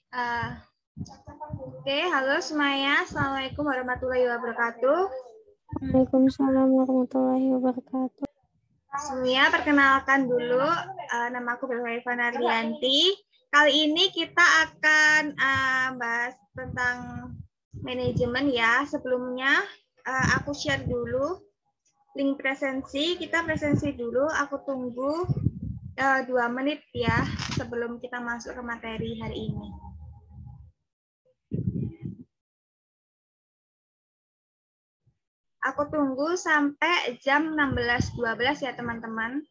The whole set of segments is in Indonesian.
Uh, Oke, halo semuanya. Assalamualaikum warahmatullahi wabarakatuh. Waalaikumsalam warahmatullahi wabarakatuh. Semuanya perkenalkan dulu, nama aku Belva Narlianti. Kali ini kita akan bahas tentang manajemen ya. Sebelumnya aku share dulu link presensi. Kita presensi dulu. Aku tunggu 2 menit ya sebelum kita masuk ke materi hari ini. Aku tunggu sampai jam 16.12 ya teman-teman.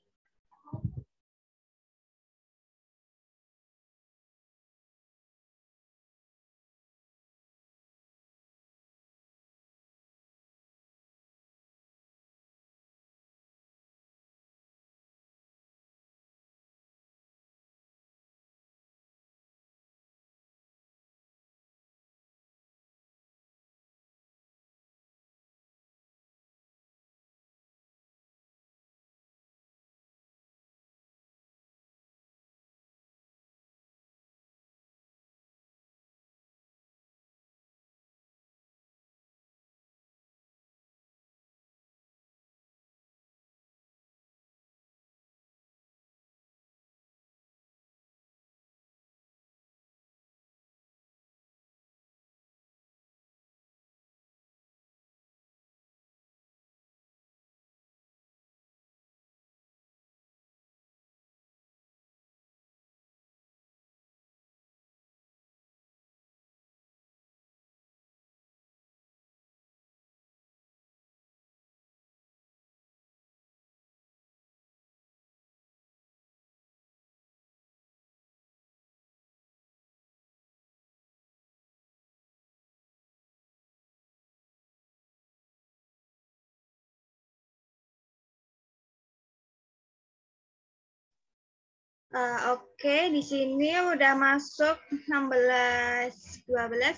Oke, di sini udah masuk 16.12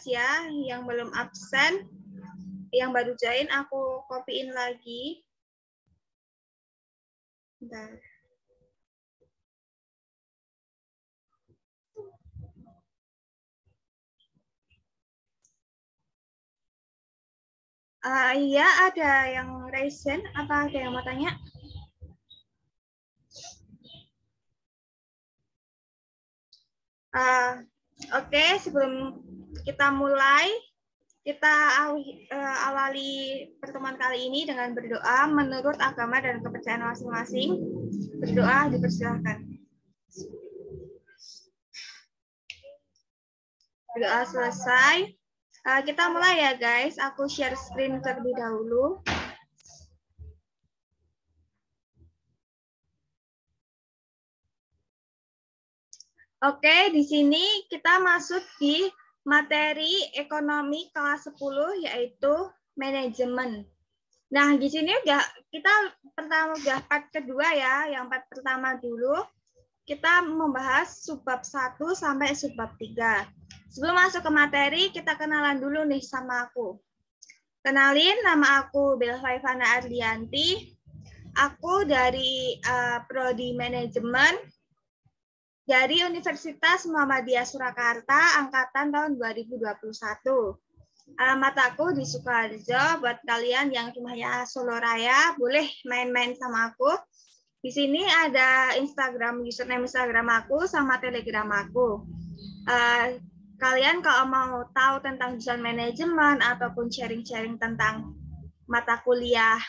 ya, yang belum absen, yang baru join aku copyin lagi. Bentar. Iya, ada yang raise hand, apa ada yang mau tanya? Oke, sebelum kita mulai, kita awali pertemuan kali ini dengan berdoa menurut agama dan kepercayaan masing-masing. Berdoa dipersilahkan. Berdoa selesai. Kita mulai ya guys. Aku share screen terlebih dahulu. Oke, di sini kita masuk di materi ekonomi kelas 10 yaitu manajemen. Nah, di sini kita part kedua ya, yang part pertama dulu kita membahas subbab 1 sampai subbab 3. Sebelum masuk ke materi, kita kenalan dulu nih sama aku. Kenalin, nama aku Belva Ardianti. Aku dari Prodi Manajemen dari Universitas Muhammadiyah Surakarta angkatan tahun 2021. Alamat aku di Sukoharjo. Buat kalian yang rumahnya Solo Raya, boleh main-main sama aku. Di sini ada username Instagram aku sama Telegram aku. Kalian kalau mau tahu tentang jurusan manajemen ataupun sharing-sharing tentang mata kuliah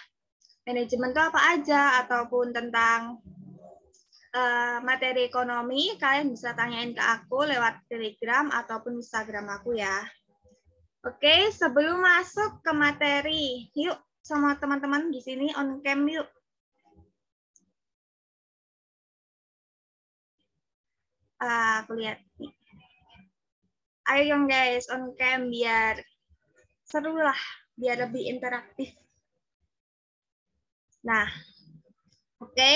manajemen itu apa aja ataupun tentang materi ekonomi, kalian bisa tanyain ke aku lewat Telegram ataupun Instagram aku ya. Oke, sebelum masuk ke materi, yuk sama teman-teman di sini on cam yuk. Aku lihat nih. Ayo dong guys, on cam biar seru lah, biar lebih interaktif. Nah, oke.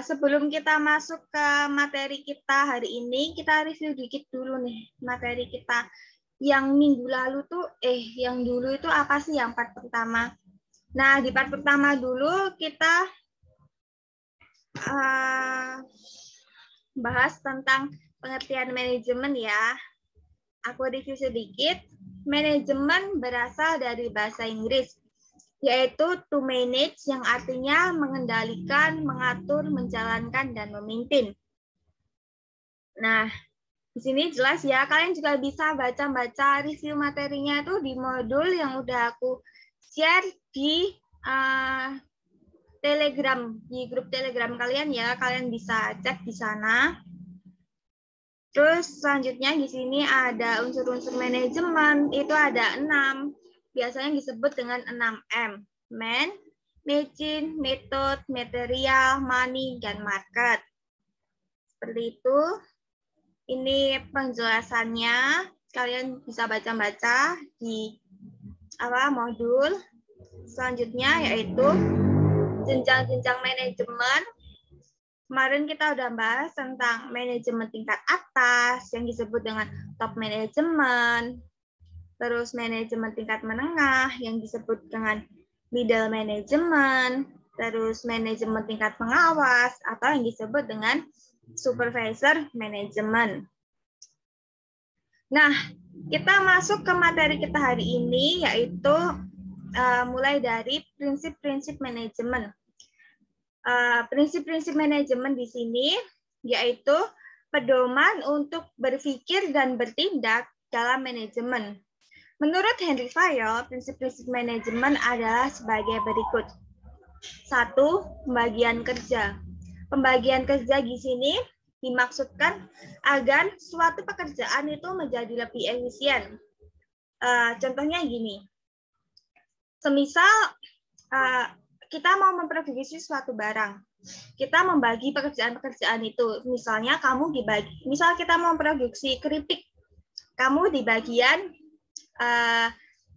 Sebelum kita masuk ke materi kita hari ini, kita review dikit dulu nih materi kita. Yang minggu lalu tuh, yang dulu itu apa sih yang part pertama? Nah, di part pertama dulu kita bahas tentang pengertian manajemen ya. Aku review sedikit. Manajemen berasal dari bahasa Inggris, yaitu to manage yang artinya mengendalikan, mengatur, menjalankan, dan memimpin. Nah, di sini jelas ya, kalian juga bisa baca-baca review materinya itu di modul yang udah aku share di Telegram, di grup Telegram kalian ya, kalian bisa cek di sana. Terus selanjutnya di sini ada unsur-unsur manajemen, itu ada 6. Biasanya disebut dengan 6M. Man, machine, method, material, money, dan market. Seperti itu. Ini penjelasannya. Kalian bisa baca-baca di modul. Selanjutnya yaitu jenjang-jenjang manajemen. Kemarin kita udah bahas tentang manajemen tingkat atas yang disebut dengan top management, terus manajemen tingkat menengah yang disebut dengan middle management, terus manajemen tingkat pengawas atau yang disebut dengan supervisor management. Nah, kita masuk ke materi kita hari ini yaitu mulai dari prinsip-prinsip manajemen. Prinsip-prinsip manajemen di sini yaitu pedoman untuk berpikir dan bertindak dalam manajemen. Menurut Henry Fayol, prinsip-prinsip manajemen adalah sebagai berikut. 1. Pembagian kerja. Pembagian kerja di sini dimaksudkan agar suatu pekerjaan itu menjadi lebih efisien. Contohnya gini. Semisal kita mau memproduksi suatu barang. Kita membagi pekerjaan-pekerjaan itu. Misalnya misal kita mau memproduksi keripik. Kamu di bagian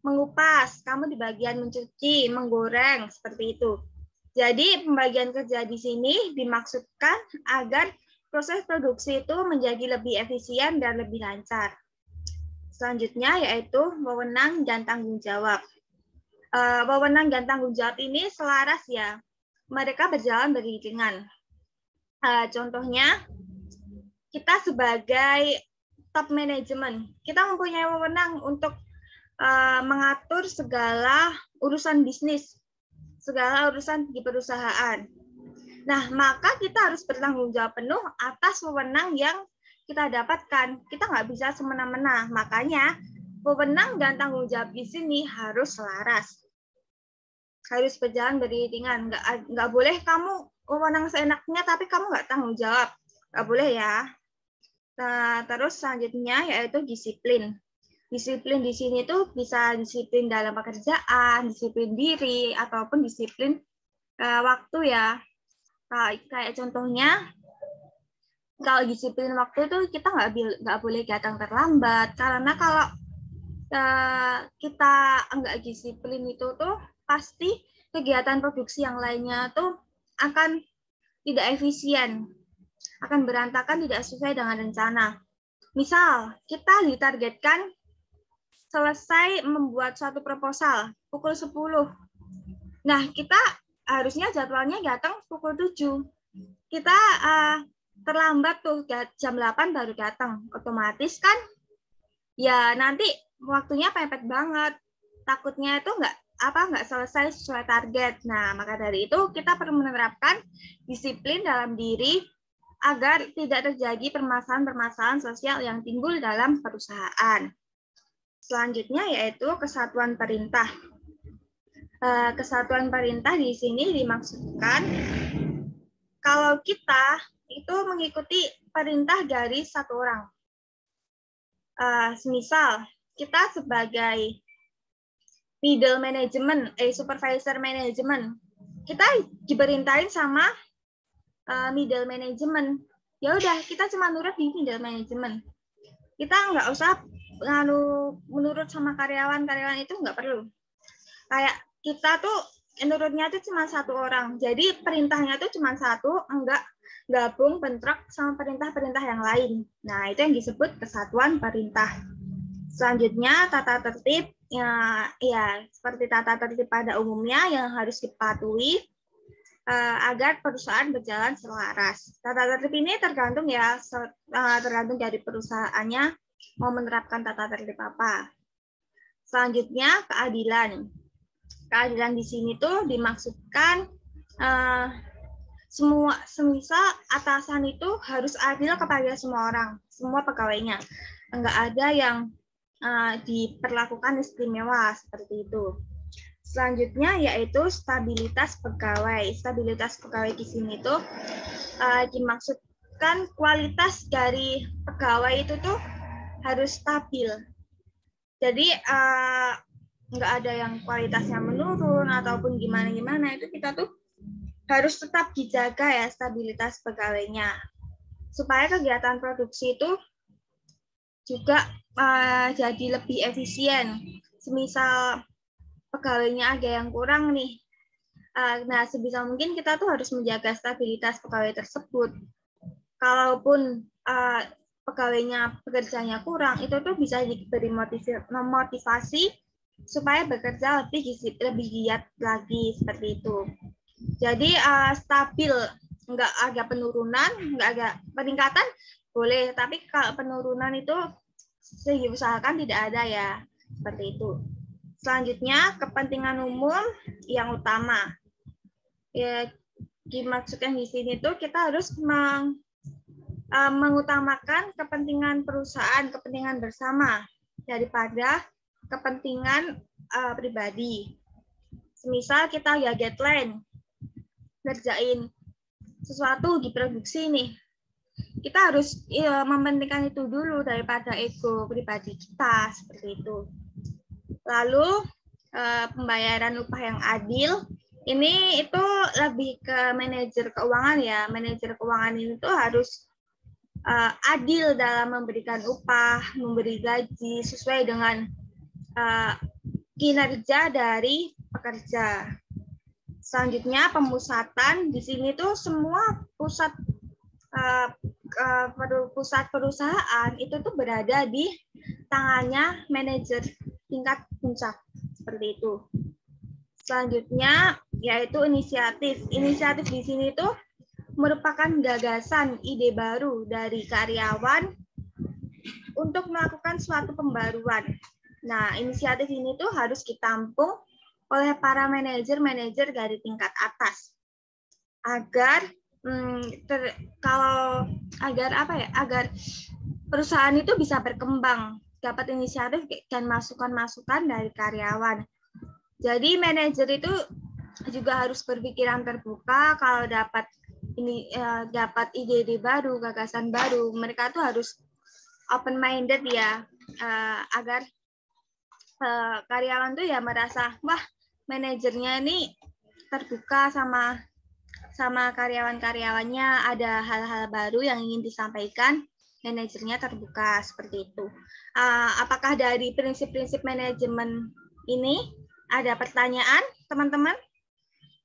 mengupas, kamu di bagian mencuci, menggoreng, seperti itu. Jadi pembagian kerja di sini dimaksudkan agar proses produksi itu menjadi lebih efisien dan lebih lancar. Selanjutnya yaitu wewenang dan tanggung jawab. Wewenang dan tanggung jawab ini selaras ya. Mereka berjalan beriringan. Contohnya, kita sebagai top management, kita mempunyai wewenang untuk mengatur segala urusan bisnis, segala urusan di perusahaan. Nah, maka kita harus bertanggung jawab penuh atas wewenang yang kita dapatkan. Kita nggak bisa semena-mena. Makanya, wewenang dan tanggung jawab di sini harus selaras. Harus berjalan beriringan. Nggak boleh kamu wewenang seenaknya, tapi kamu nggak tanggung jawab. Nggak boleh ya. Nah, terus selanjutnya yaitu disiplin. Disiplin di sini tuh bisa disiplin dalam pekerjaan, disiplin diri, ataupun disiplin waktu ya. Kayak contohnya, kalau disiplin waktu itu kita nggak boleh datang terlambat. Karena kalau kita nggak disiplin itu tuh pasti kegiatan produksi yang lainnya tuh akan tidak efisien, akan berantakan, tidak sesuai dengan rencana. Misal, kita ditargetkan selesai membuat suatu proposal pukul 10. Nah, kita harusnya jadwalnya datang pukul 7. Kita terlambat tuh, jam 8 baru datang. Otomatis kan, ya nanti waktunya pepet banget. Takutnya itu nggak selesai sesuai target. Nah, maka dari itu kita perlu menerapkan disiplin dalam diri agar tidak terjadi permasalahan-permasalahan sosial yang timbul dalam perusahaan. Selanjutnya yaitu kesatuan perintah. Kesatuan perintah di sini dimaksudkan kalau kita itu mengikuti perintah dari satu orang. Semisal kita sebagai middle management, supervisor management, kita diperintahin sama middle management. Ya udah, kita cuma nurut di middle management. Kita nggak usah menurut sama karyawan itu nggak perlu. Kayak kita tuh nurutnya tuh cuma satu orang. Jadi perintahnya tuh cuma satu, enggak gabung bentrok sama perintah-perintah yang lain. Nah, itu yang disebut kesatuan perintah. Selanjutnya tata tertib, ya seperti tata tertib pada umumnya yang harus dipatuhi. agar perusahaan berjalan selaras. Tata tertib ini tergantung tergantung dari perusahaannya mau menerapkan tata tertib apa. Selanjutnya keadilan. Keadilan di sini tuh dimaksudkan semisal atasan itu harus adil kepada semua orang, semua pegawainya. Enggak ada yang diperlakukan istimewa seperti itu. Selanjutnya yaitu stabilitas pegawai. Stabilitas pegawai di sini tuh dimaksudkan kualitas dari pegawai itu tuh harus stabil. Jadi nggak ada yang kualitasnya menurun ataupun gimana-gimana, itu kita tuh harus tetap dijaga ya stabilitas pegawainya supaya kegiatan produksi itu juga jadi lebih efisien. Semisal pegawainya ada yang kurang nih, nah sebisa mungkin kita tuh harus menjaga stabilitas pegawai tersebut. Kalaupun pegawainya bekerjanya kurang, itu tuh bisa diberi motivasi supaya bekerja lebih giat lagi seperti itu. Jadi stabil, nggak ada penurunan, nggak ada peningkatan boleh, tapi kalau penurunan itu diusahakan tidak ada ya, seperti itu. Selanjutnya kepentingan umum yang utama. Ya, dimaksudkan di sini tuh kita harus mengutamakan kepentingan perusahaan, kepentingan bersama daripada kepentingan pribadi. Semisal kita ya deadline, ngerjain sesuatu di produksi nih, kita harus mementingkan itu dulu daripada ego pribadi kita, seperti itu. Lalu pembayaran upah yang adil, ini itu lebih ke manajer keuangan ya. Manajer keuangan ini tuh harus adil dalam memberikan upah, memberi gaji sesuai dengan kinerja dari pekerja. Selanjutnya pemusatan, di sini tuh semua pusat perusahaan itu tuh berada di tangannya manajer tingkat puncak, seperti itu. Selanjutnya yaitu inisiatif. Inisiatif di sini tuh merupakan gagasan ide baru dari karyawan untuk melakukan suatu pembaruan. Nah, inisiatif ini tuh harus ditampung oleh para manajer-manajer dari tingkat atas agar agar perusahaan itu bisa berkembang, dapat inisiatif dan masukan-masukan dari karyawan. Jadi manajer itu juga harus berpikiran terbuka kalau dapat ide-ide baru, gagasan baru, mereka tuh harus open minded ya, agar karyawan tuh ya merasa wah manajernya ini terbuka sama karyawan-karyawannya, ada hal-hal baru yang ingin disampaikan, manajernya terbuka, seperti itu. Apakah dari prinsip-prinsip manajemen ini ada pertanyaan, teman-teman?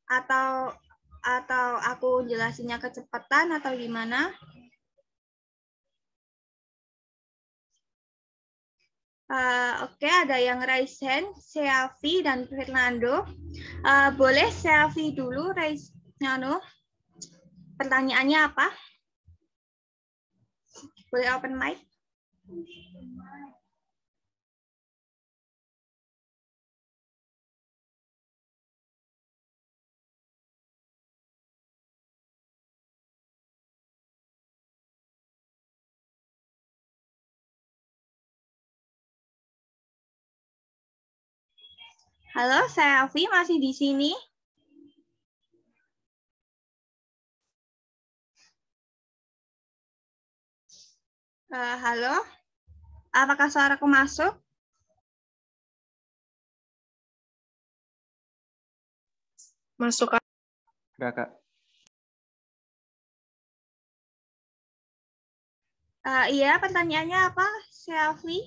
Atau aku jelasinnya kecepatan atau gimana? Oke, ada yang raise hand, Selvi dan Fernando. Boleh Selvi dulu raise pertanyaannya apa? Boleh open mic? Halo, Selvi masih di sini? Halo, apakah suaraku masuk? Masuk. Enggak, Kak. Iya, pertanyaannya apa, Selvi?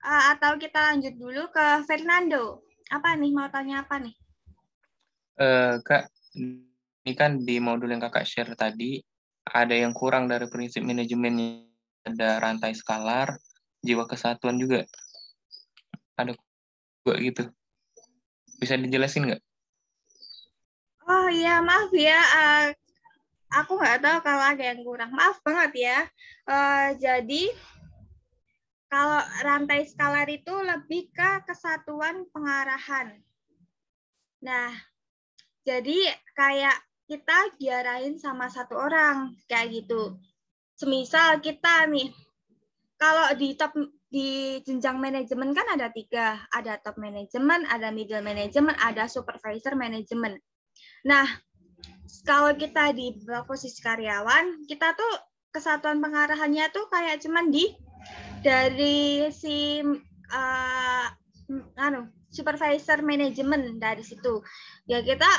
Atau kita lanjut dulu ke Fernando. Apa nih, mau tanya apa nih? Kak, ini kan di modul yang Kakak share tadi, ada yang kurang dari prinsip manajemennya. Ada rantai skalar, jiwa kesatuan juga. Ada juga gitu. Bisa dijelasin nggak? Oh iya, maaf ya. Aku nggak tahu kalau ada yang kurang. Maaf banget ya. Jadi kalau rantai skalar itu lebih ke kesatuan pengarahan. Nah, jadi kayak kita diarahin sama satu orang kayak gitu. Semisal kita nih, kalau di jenjang manajemen kan ada 3, ada top manajemen, ada middle manajemen, ada supervisor manajemen. Nah, kalau kita di posisi karyawan, kita tuh kesatuan pengarahannya tuh kayak cuman dari si supervisor manajemen dari situ. Ya kita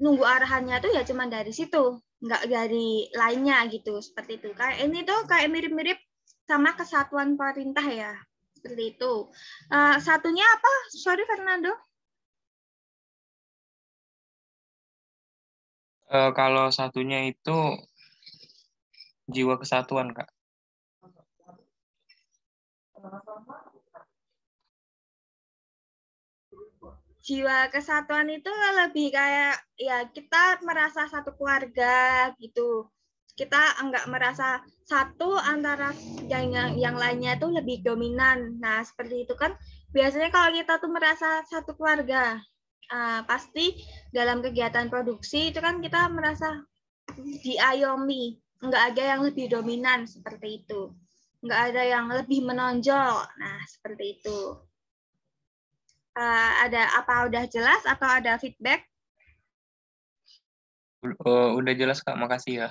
nunggu arahannya tuh ya cuman dari situ, nggak dari lainnya gitu, seperti itu. Kayak ini tuh kayak mirip-mirip sama kesatuan pemerintah ya, seperti itu. Satunya apa? Sorry Fernando. Kalau satunya itu jiwa kesatuan, Kak. Jiwa kesatuan itu lebih kayak ya kita merasa satu keluarga gitu. Kita enggak merasa satu antara yang lainnya tuh lebih dominan. Nah, seperti itu kan biasanya kalau kita tuh merasa satu keluarga, pasti dalam kegiatan produksi itu kan kita merasa diayomi, enggak ada yang lebih dominan seperti itu. Enggak ada yang lebih menonjol. Nah, seperti itu. Ada apa udah jelas atau ada feedback? Udah jelas, Kak. Makasih ya.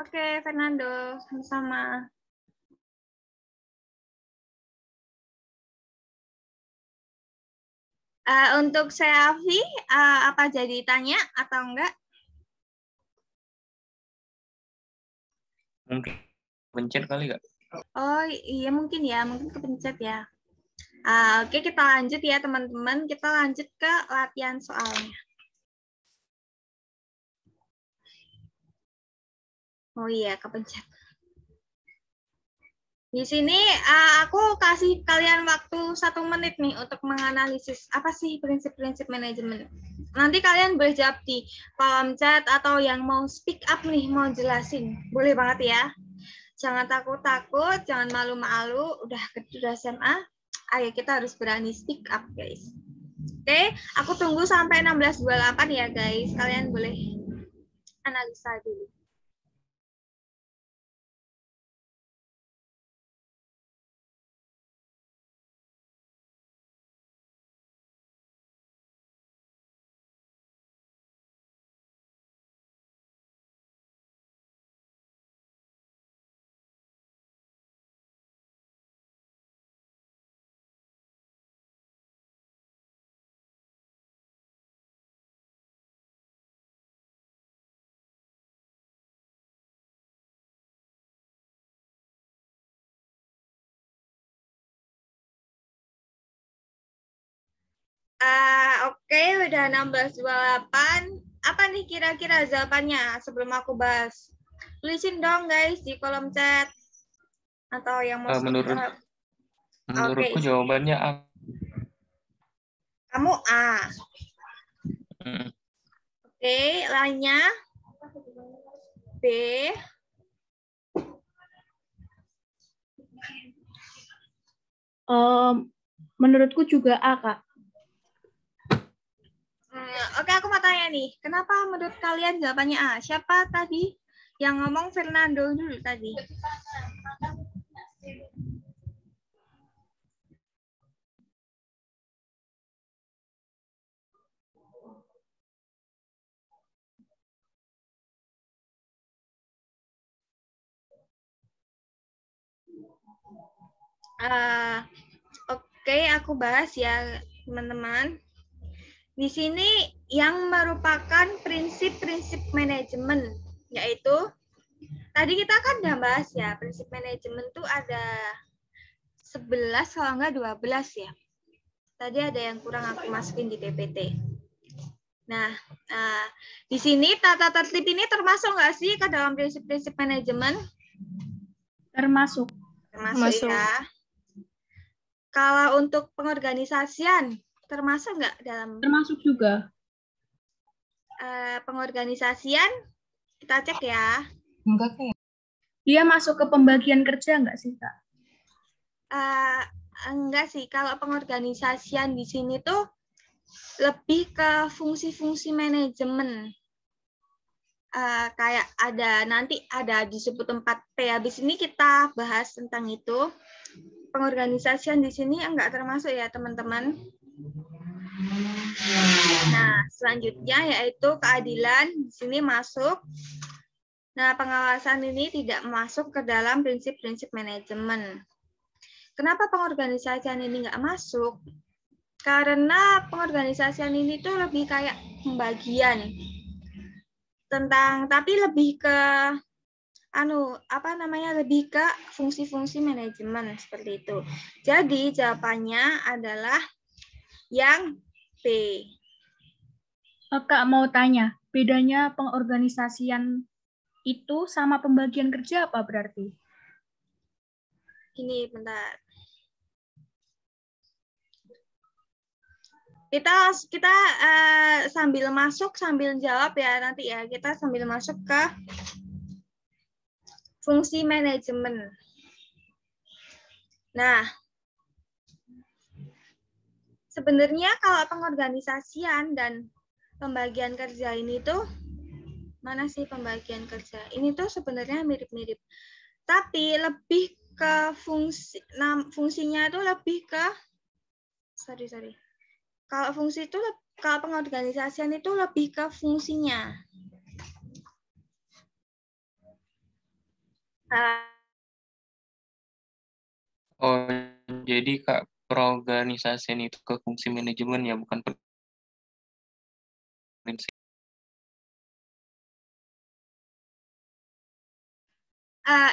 Oke, Fernando, sama-sama. Untuk Selfie, apa jadi tanya atau enggak? Mungkin pencet kali, Kak. Oh iya mungkin kepencet ya. Oke, kita lanjut ya teman-teman. Kita lanjut ke latihan soalnya. Oh iya, kepencet. Di sini aku kasih kalian waktu 1 menit nih untuk menganalisis apa sih prinsip-prinsip manajemen. Nanti kalian boleh jawab di kolom chat atau yang mau speak up nih, mau jelasin. Boleh banget ya. Jangan takut-takut, jangan malu-malu. Udah SMA, ayo kita harus berani speak up, guys. Oke, aku tunggu sampai 16.28 ya, guys. Kalian boleh analisa dulu. Oke, udah 16.28. Apa nih kira-kira jawabannya sebelum aku bahas? Tulisin dong guys di kolom chat. Atau yang mau Menurutku jawabannya A. Kamu A. Oke, lainnya B. Menurutku juga A, Kak. Oke, aku mau tanya nih. Kenapa menurut kalian jawabannya A? Siapa tadi yang ngomong? Fernando dulu tadi. Oke, aku bahas ya, teman-teman. Di sini yang merupakan prinsip-prinsip manajemen, yaitu tadi kita kan udah bahas ya, prinsip manajemen tuh ada 11 kalau enggak 12 ya. Tadi ada yang kurang aku masukin di PPT. Nah, di sini tata tertib ini termasuk nggak sih ke dalam prinsip-prinsip manajemen? Termasuk. Termasuk ya. Kalau untuk pengorganisasian, termasuk nggak dalam? Termasuk juga. pengorganisasian, kita cek ya. Enggak kayak. Dia masuk ke pembagian kerja nggak sih, Kak? Enggak sih, kalau pengorganisasian di sini tuh lebih ke fungsi-fungsi manajemen. Kayak nanti ada disebut 4P. Habis ini kita bahas tentang itu. Pengorganisasian di sini enggak termasuk ya, teman-teman. Nah, selanjutnya yaitu keadilan. Di sini masuk. Nah, pengawasan ini tidak masuk ke dalam prinsip-prinsip manajemen. Kenapa pengorganisasian ini nggak masuk? Karena pengorganisasian ini tuh lebih kayak pembagian tapi lebih ke lebih ke fungsi-fungsi manajemen seperti itu. Jadi jawabannya adalah yang B. Kak mau tanya, bedanya pengorganisasian itu sama pembagian kerja apa berarti? Ini bentar. Kita sambil masuk sambil jawab ya nanti ya. Kita sambil masuk ke fungsi manajemen. Nah, sebenarnya kalau pengorganisasian dan pembagian kerja ini tuh mana sih pembagian kerja? Ini tuh sebenarnya mirip-mirip. Tapi lebih ke fungsinya itu lebih ke Kalau pengorganisasian itu lebih ke fungsinya. Oh, jadi Kak, perorganisasian itu ke fungsi manajemen ya, bukan prinsip.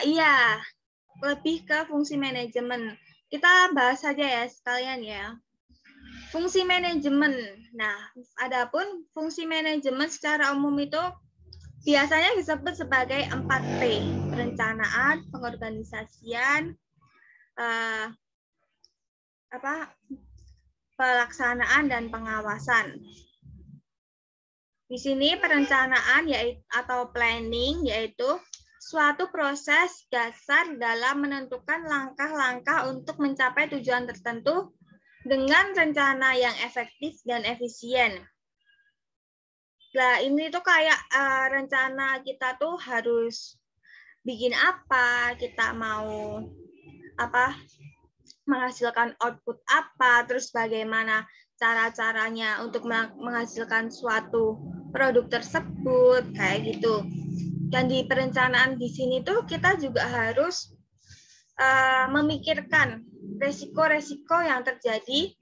Iya, lebih ke fungsi manajemen. Kita bahas saja ya sekalian ya. Fungsi manajemen. Nah, adapun fungsi manajemen secara umum itu biasanya disebut sebagai 4P. Perencanaan, pengorganisasian, pelaksanaan, dan pengawasan. Di sini perencanaan atau planning yaitu suatu proses dasar dalam menentukan langkah-langkah untuk mencapai tujuan tertentu dengan rencana yang efektif dan efisien. Nah, ini tuh kayak rencana kita tuh harus bikin apa, kita mau menghasilkan output apa, terus bagaimana cara-caranya untuk menghasilkan suatu produk tersebut, kayak gitu. Dan di perencanaan di sini tuh kita juga harus memikirkan resiko-resiko yang terjadi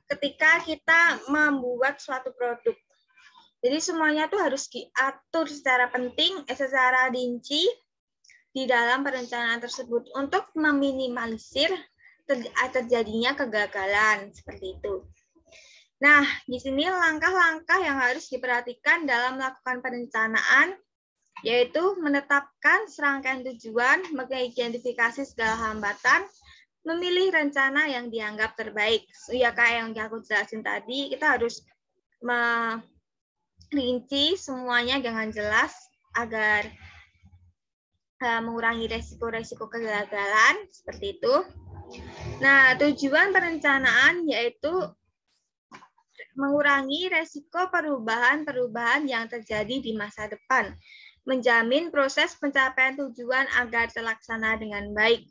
ketika kita membuat suatu produk. Jadi semuanya tuh harus diatur secara secara rinci di dalam perencanaan tersebut untuk meminimalisir terjadinya kegagalan seperti itu. Nah, di sini langkah-langkah yang harus diperhatikan dalam melakukan perencanaan yaitu menetapkan serangkaian tujuan, mengidentifikasi segala hambatan, memilih rencana yang dianggap terbaik. Ya kayak yang aku jelasin tadi, kita harus merinci semuanya dengan jelas agar mengurangi resiko-resiko kegagalan, seperti itu. Nah, tujuan perencanaan yaitu mengurangi resiko perubahan-perubahan yang terjadi di masa depan, menjamin proses pencapaian tujuan agar terlaksana dengan baik.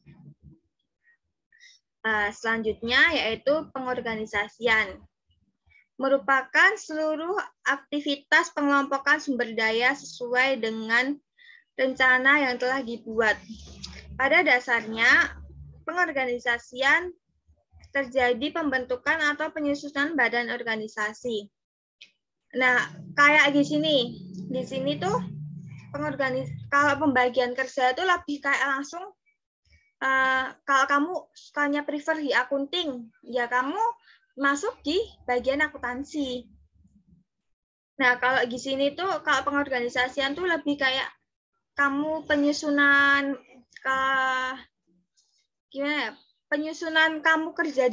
Selanjutnya yaitu pengorganisasian. Merupakan seluruh aktivitas pengelompokan sumber daya sesuai dengan rencana yang telah dibuat. Pada dasarnya, pengorganisasian terjadi pembentukan atau penyusunan badan organisasi. Nah, kayak di sini tuh kalau pembagian kerja itu lebih kayak langsung kalau kamu sukanya prefer di accounting, ya kamu masuk di bagian akuntansi. Nah, kalau di sini tuh kalau pengorganisasian tuh lebih kayak kamu penyusunan penyusunan kamu kerja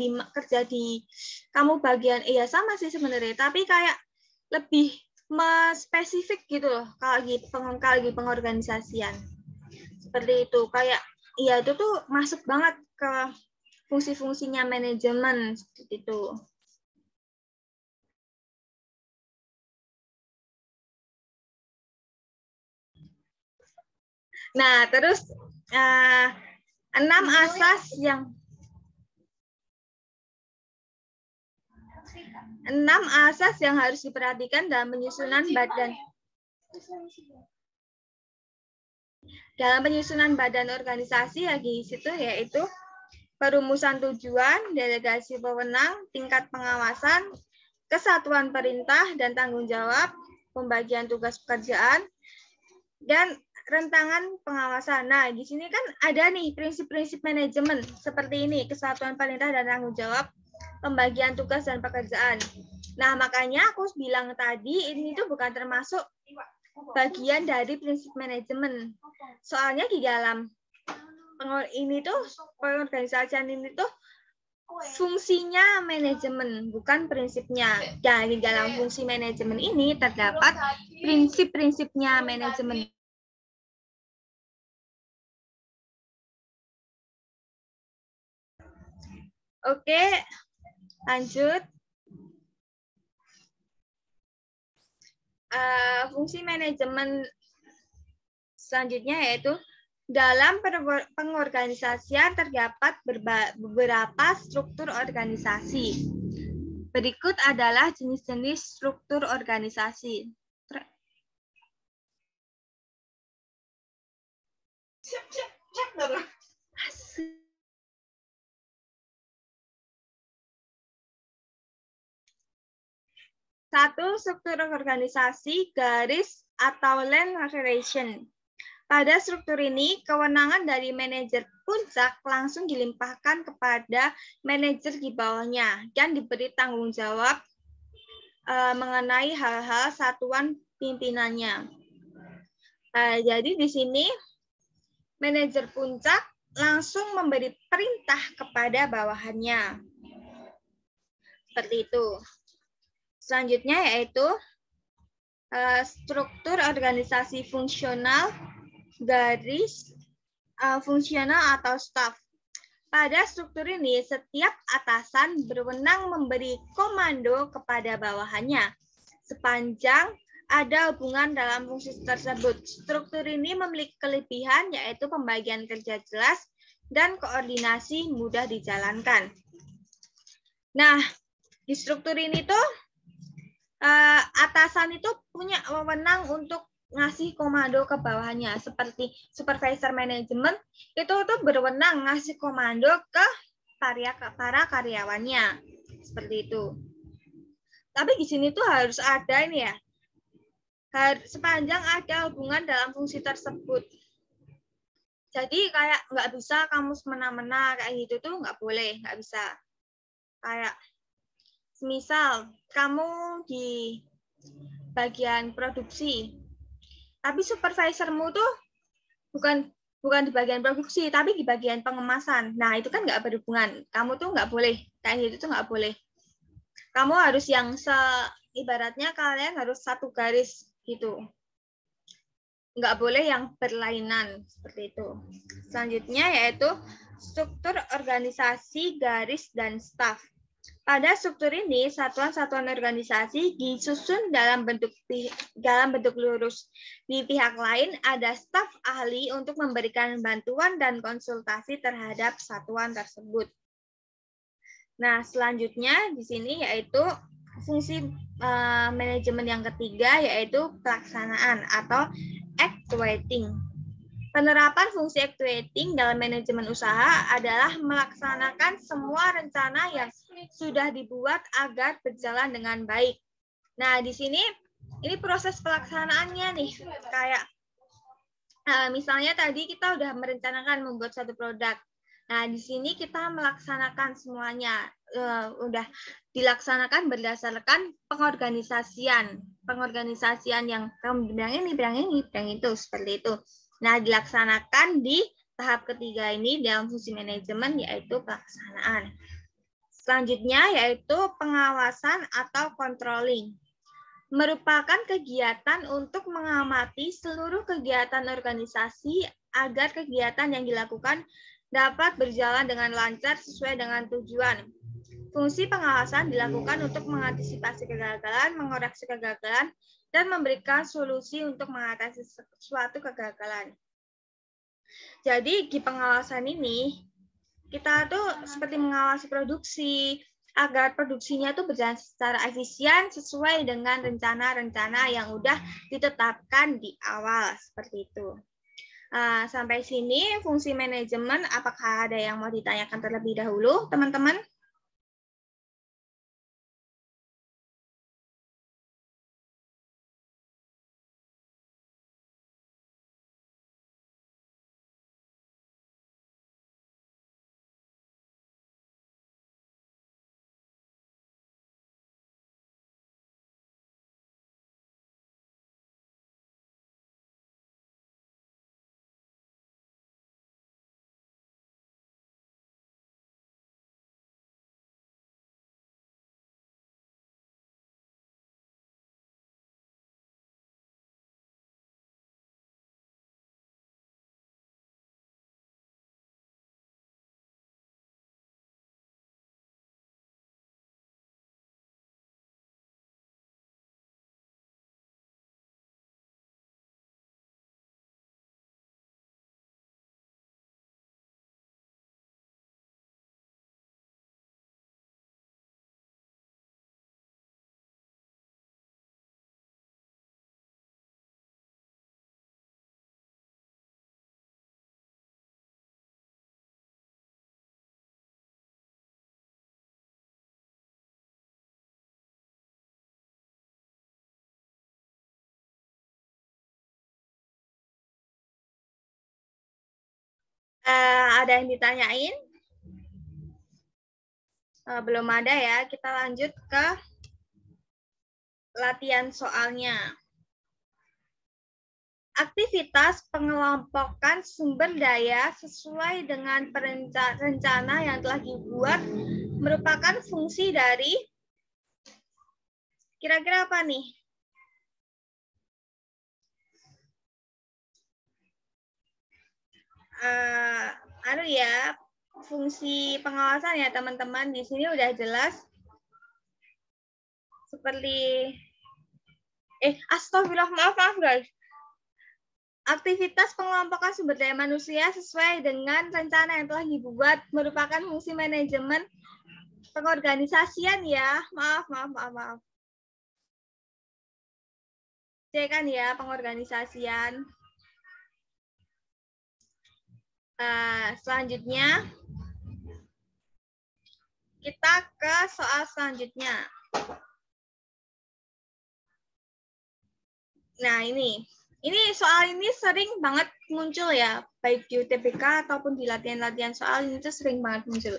di kamu bagian sama sih sebenarnya, tapi kayak lebih spesifik gitu loh kalau lagi pengorganisasian. Seperti itu, kayak ya itu tuh masuk banget ke fungsi-fungsinya manajemen seperti itu. Nah, terus 6 asas yang harus diperhatikan dalam penyusunan badan organisasi di situ, yaitu perumusan tujuan, delegasi wewenang, tingkat pengawasan, kesatuan perintah dan tanggung jawab, pembagian tugas pekerjaan, dan rentangan pengawasan. Nah, di sini kan ada nih prinsip-prinsip manajemen seperti ini, kesatuan perintah dan tanggung jawab, pembagian tugas dan pekerjaan. Nah, makanya aku bilang tadi ini tuh bukan termasuk bagian dari prinsip manajemen. Soalnya di dalam ini tuh pengorganisasian ini tuh fungsinya manajemen, bukan prinsipnya. Dan di dalam fungsi manajemen ini terdapat prinsip-prinsipnya manajemen. Oke, lanjut. Fungsi manajemen selanjutnya yaitu dalam pengorganisasian terdapat beberapa struktur organisasi. Berikut adalah jenis-jenis struktur organisasi. Satu, struktur organisasi garis atau line relation. Pada struktur ini, kewenangan dari manajer puncak langsung dilimpahkan kepada manajer di bawahnya dan diberi tanggung jawab mengenai hal-hal satuan pimpinannya. Jadi di sini manajer puncak langsung memberi perintah kepada bawahannya. Seperti itu. Selanjutnya yaitu struktur organisasi fungsional garis fungsional atau staff. Pada struktur ini, setiap atasan berwenang memberi komando kepada bawahannya sepanjang ada hubungan dalam fungsi tersebut. Struktur ini memiliki kelebihan yaitu pembagian kerja jelas dan koordinasi mudah dijalankan. Nah, di struktur ini tuh atasan itu punya wewenang untuk ngasih komando ke bawahnya, seperti supervisor manajemen itu tuh berwenang ngasih komando ke para karyawannya, seperti itu. Tapi di sini tuh harus ada ini ya, sepanjang ada hubungan dalam fungsi tersebut. Jadi kayak nggak bisa kamu semena-mena kayak gitu tuh nggak boleh, nggak bisa. Kayak misal kamu di bagian produksi, tapi supervisormu tuh bukan di bagian produksi, tapi di bagian pengemasan. Nah, itu kan nggak berhubungan. Kamu tuh nggak boleh. Kayak gitu tuh nggak boleh. Kamu harus yang ibaratnya kalian harus satu garis gitu. Nggak boleh yang berlainan, seperti itu. Selanjutnya yaitu struktur organisasi garis dan staf. Pada struktur ini, satuan-satuan organisasi disusun dalam bentuk lurus. Di pihak lain, ada staf ahli untuk memberikan bantuan dan konsultasi terhadap satuan tersebut. Nah, selanjutnya di sini yaitu fungsi manajemen yang ketiga, yaitu pelaksanaan atau actuating. Penerapan fungsi actuating dalam manajemen usaha adalah melaksanakan semua rencana yang sudah dibuat agar berjalan dengan baik. Nah, di sini ini proses pelaksanaannya nih, kayak misalnya tadi kita udah merencanakan membuat satu produk. Nah, di sini kita melaksanakan semuanya, udah dilaksanakan berdasarkan pengorganisasian yang kamu bilang itu, seperti itu. Nah, dilaksanakan di tahap ketiga ini dalam fungsi manajemen, yaitu pelaksanaan. Selanjutnya yaitu pengawasan atau controlling. merupakan kegiatan untuk mengamati seluruh kegiatan organisasi agar kegiatan yang dilakukan dapat berjalan dengan lancar sesuai dengan tujuan. Fungsi pengawasan dilakukan untuk mengantisipasi kegagalan, mengoreksi kegagalan, dan memberikan solusi untuk mengatasi suatu kegagalan. Jadi di pengawasan ini, kita tuh seperti mengawasi produksi, agar produksinya tuh berjalan secara efisien sesuai dengan rencana-rencana yang udah ditetapkan di awal, seperti itu. Sampai sini fungsi manajemen, apakah ada yang mau ditanyakan terlebih dahulu, teman-teman? Ada yang ditanyain? Belum ada ya, kita lanjut ke latihan soalnya. Aktivitas pengelompokan sumber daya sesuai dengan rencana yang telah dibuat merupakan fungsi dari, kira-kira apa nih? Fungsi pengawasan ya teman-teman, di sini udah jelas seperti astagfirullah, maaf guys. Aktivitas pengelompokan sumber daya manusia sesuai dengan rencana yang telah dibuat merupakan fungsi manajemen pengorganisasian ya. Maaf. Kan ya, pengorganisasian. Selanjutnya kita ke soal selanjutnya. Nah, ini soal ini sering banget muncul ya, baik di UTBK ataupun di latihan-latihan soal ini tuh sering banget muncul.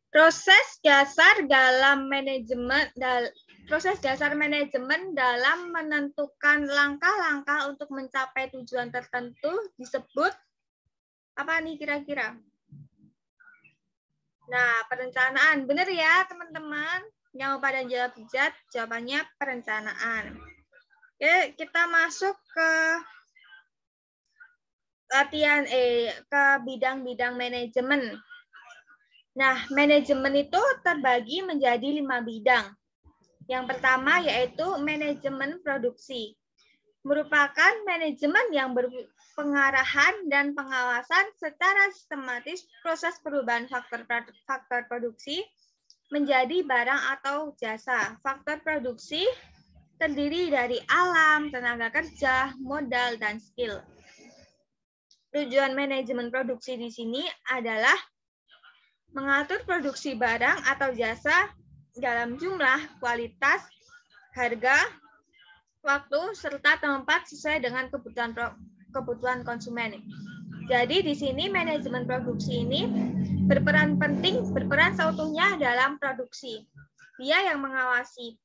Proses dasar manajemen dalam menentukan langkah-langkah untuk mencapai tujuan tertentu disebut apa nih kira-kira? Nah, perencanaan. Benar ya, teman-teman? Yang pada jawab bijak, jawabannya perencanaan. Oke, kita masuk ke latihan ke bidang-bidang manajemen. Nah, manajemen itu terbagi menjadi 5 bidang. Yang pertama yaitu manajemen produksi. Merupakan manajemen yang berpengarahan dan pengawasan secara sistematis proses perubahan faktor produksi menjadi barang atau jasa. Faktor produksi terdiri dari alam, tenaga kerja, modal, dan skill. Tujuan manajemen produksi di sini adalah mengatur produksi barang atau jasa dalam jumlah, kualitas, harga, waktu, serta tempat sesuai dengan kebutuhan konsumen. Jadi di sini manajemen produksi ini berperan seutuhnya dalam produksi. Dia yang mengawasi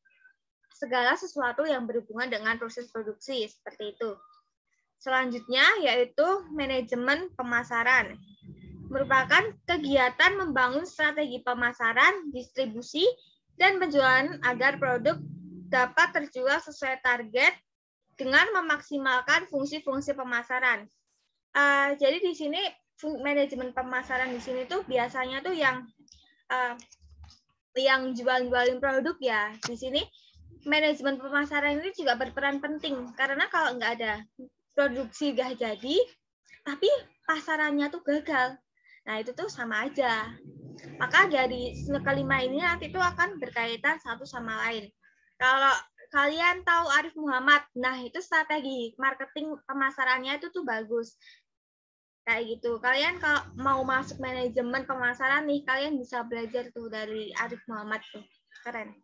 segala sesuatu yang berhubungan dengan proses produksi, seperti itu. Selanjutnya yaitu manajemen pemasaran. Merupakan kegiatan membangun strategi pemasaran, distribusi, dan penjualan agar produk dapat terjual sesuai target dengan memaksimalkan fungsi-fungsi pemasaran. Jadi di sini manajemen pemasaran di sini tuh biasanya tuh yang jual-jualin produk ya. Di sini manajemen pemasaran ini juga berperan penting karena kalau nggak ada produksi nggak jadi, tapi pasarannya tuh gagal. Nah itu tuh sama aja. Maka dari kelima ini nanti itu akan berkaitan satu sama lain. Kalau kalian tahu Arif Muhammad, nah itu strategi marketing pemasarannya itu tuh bagus. Kayak gitu. Kalian kalau mau masuk manajemen pemasaran nih, kalian bisa belajar tuh dari Arif Muhammad tuh. Keren.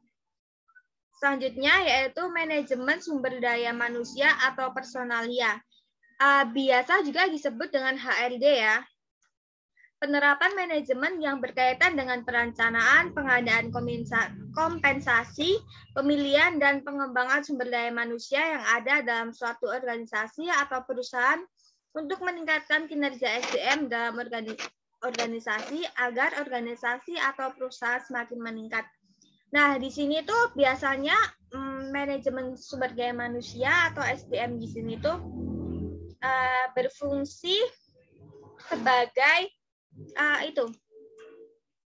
Selanjutnya yaitu manajemen sumber daya manusia atau personalia. Biasa juga disebut dengan HRD ya. Penerapan manajemen yang berkaitan dengan perencanaan, pengadaan kompensasi, pemilihan, dan pengembangan sumber daya manusia yang ada dalam suatu organisasi atau perusahaan untuk meningkatkan kinerja SDM dalam organisasi agar organisasi atau perusahaan semakin meningkat. Nah, di sini tuh biasanya manajemen sumber daya manusia atau SDM di sini tuh berfungsi sebagai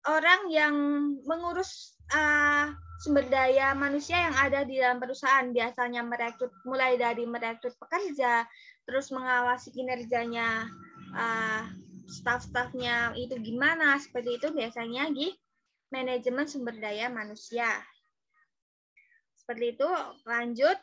orang yang mengurus sumber daya manusia yang ada di dalam perusahaan. Biasanya merekrut, mulai dari merekrut pekerja, terus mengawasi kinerjanya staf-stafnya itu gimana, seperti itu biasanya di manajemen sumber daya manusia. Seperti itu. Lanjut,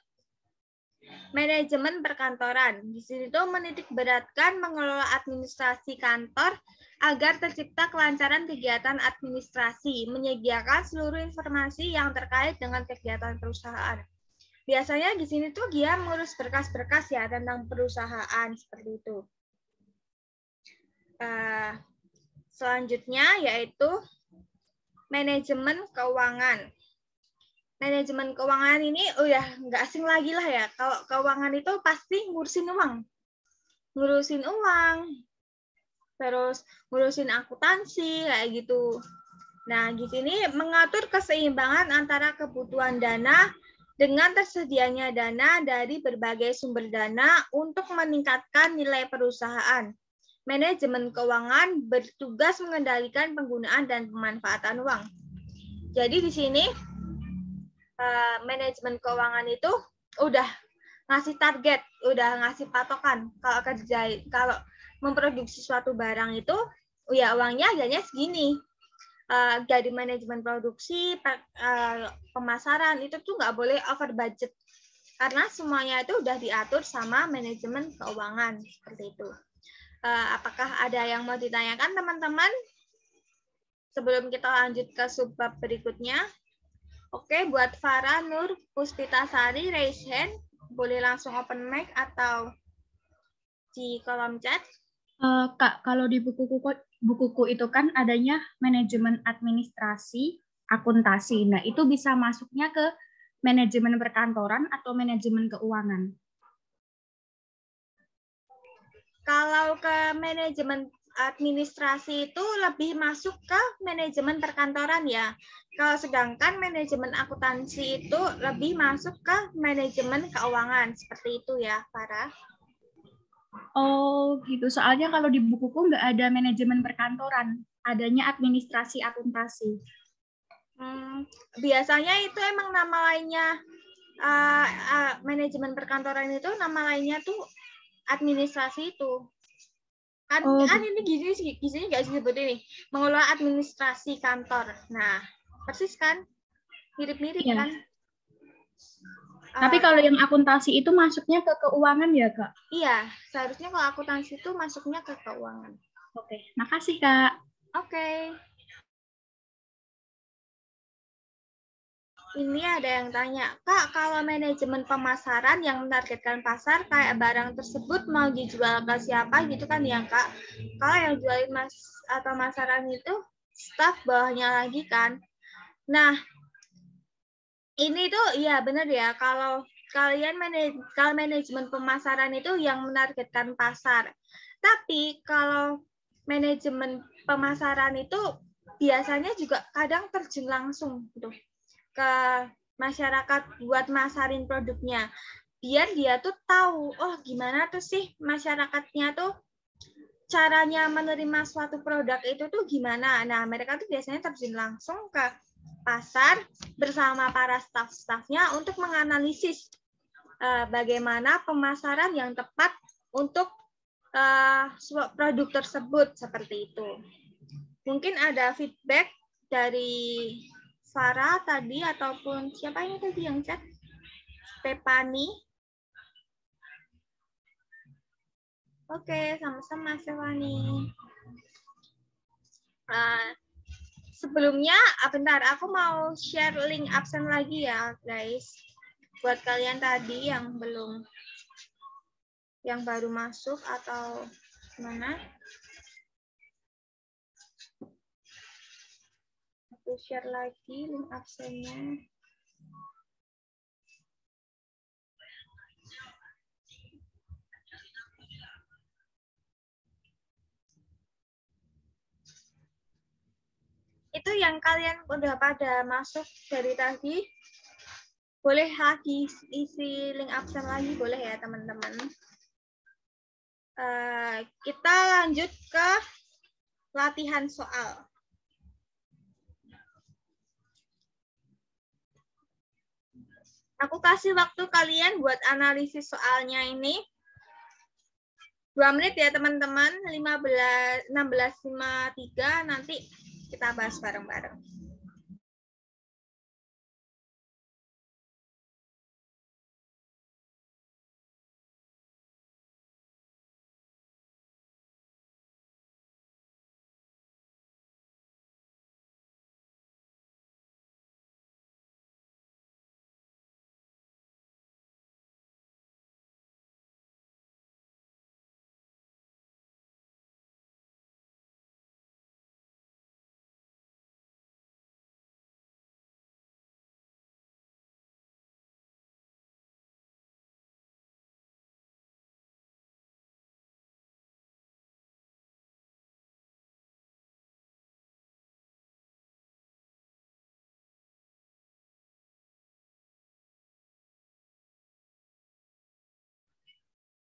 manajemen perkantoran. Di sini tuh menitik beratkan mengelola administrasi kantor agar tercipta kelancaran kegiatan administrasi, menyediakan seluruh informasi yang terkait dengan kegiatan perusahaan. Biasanya di sini tuh dia mengurus berkas-berkas ya tentang perusahaan, seperti itu. Selanjutnya yaitu manajemen keuangan. Manajemen keuangan ini udah nggak asing lagi lah ya. Kalau keuangan itu pasti ngurusin uang, terus ngurusin akuntansi kayak gitu. Nah, di sini mengatur keseimbangan antara kebutuhan dana dengan tersedianya dana dari berbagai sumber dana untuk meningkatkan nilai perusahaan. Manajemen keuangan bertugas mengendalikan penggunaan dan pemanfaatan uang. Jadi di sini manajemen keuangan itu udah ngasih target, udah ngasih patokan. Kalau memproduksi suatu barang itu, ya uangnya adanya segini. Dari manajemen produksi, pemasaran itu tuh nggak boleh over budget karena semuanya itu udah diatur sama manajemen keuangan, seperti itu. Apakah ada yang mau ditanyakan teman-teman sebelum kita lanjut ke subbab berikutnya? Oke, buat Farah, Nur, Puspitasari, raise hand, boleh langsung open mic atau di kolom chat. Kak, kalau di bukuku itu kan adanya manajemen administrasi, akuntansi. Nah, itu bisa masuknya ke manajemen perkantoran atau manajemen keuangan? Kalau ke manajemen administrasi itu lebih masuk ke manajemen perkantoran ya. Kalau sedangkan manajemen akuntansi itu lebih masuk ke manajemen keuangan. Seperti itu ya, Farah. Oh gitu, soalnya kalau di bukuku nggak ada manajemen perkantoran, adanya administrasi akuntansi. Biasanya itu emang nama lainnya, manajemen perkantoran itu nama lainnya tuh administrasi itu. Kan ini gini nggak disebut ini, mengelola administrasi kantor. Nah, persis kan? Mirip-mirip ya. Kan? Tapi kalau yang akuntansi itu masuknya ke keuangan ya, Kak? Iya, seharusnya kalau akuntansi itu masuknya ke keuangan. Oke, makasih, Kak. Oke. Ini ada yang tanya, Kak, kalau manajemen pemasaran yang menargetkan pasar, kayak barang tersebut mau dijual ke siapa gitu kan ya, Kak? Kalau yang jualin atau masaran itu, staf bawahnya lagi kan? Nah, ini tuh ya benar ya, kalau manajemen pemasaran itu yang menargetkan pasar. Tapi kalau manajemen pemasaran itu biasanya juga kadang terjun langsung gitu ke masyarakat buat masarin produknya. Biar dia tuh tahu, oh gimana tuh sih masyarakatnya tuh caranya menerima suatu produk itu tuh gimana. Nah, mereka tuh biasanya terjun langsung ke pasar bersama para staf-stafnya untuk menganalisis bagaimana pemasaran yang tepat untuk produk tersebut, seperti itu. Mungkin ada feedback dari Farah tadi, ataupun siapa ini tadi yang chat? Stefani. Oke, sama-sama Stefani. Sebelumnya, bentar, aku mau share link absen lagi ya, guys. Buat kalian tadi yang belum, yang baru masuk atau mana? Aku share lagi link absennya. Itu yang kalian udah pada masuk dari tadi, boleh lagi isi link absen lagi, boleh ya teman-teman. Kita lanjut ke latihan soal. Aku kasih waktu kalian buat analisis soalnya ini 2 menit ya teman-teman, 16.53 nanti kita bahas bareng-bareng.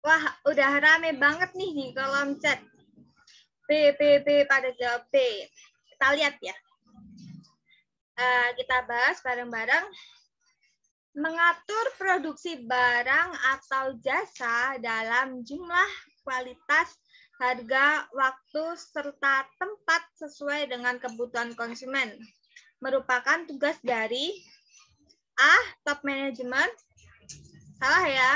Wah, udah rame banget nih di kolom chat. B pada jawab B. Kita lihat ya. Kita bahas bareng-bareng. Mengatur produksi barang atau jasa dalam jumlah, kualitas, harga, waktu, serta tempat sesuai dengan kebutuhan konsumen. Merupakan tugas dari A. Top management. Salah ya.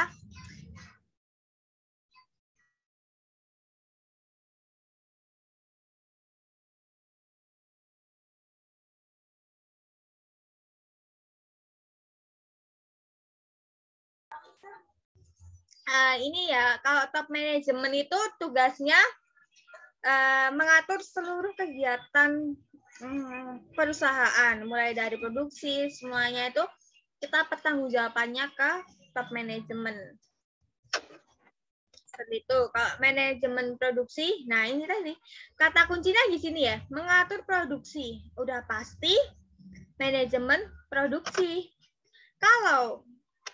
Ini ya, kalau top manajemen itu tugasnya mengatur seluruh kegiatan perusahaan, mulai dari produksi, semuanya itu kita pertanggungjawabannya ke top manajemen. Seperti itu. Kalau manajemen produksi, nah ini tadi kata kuncinya di sini ya, mengatur produksi. Udah pasti manajemen produksi. Kalau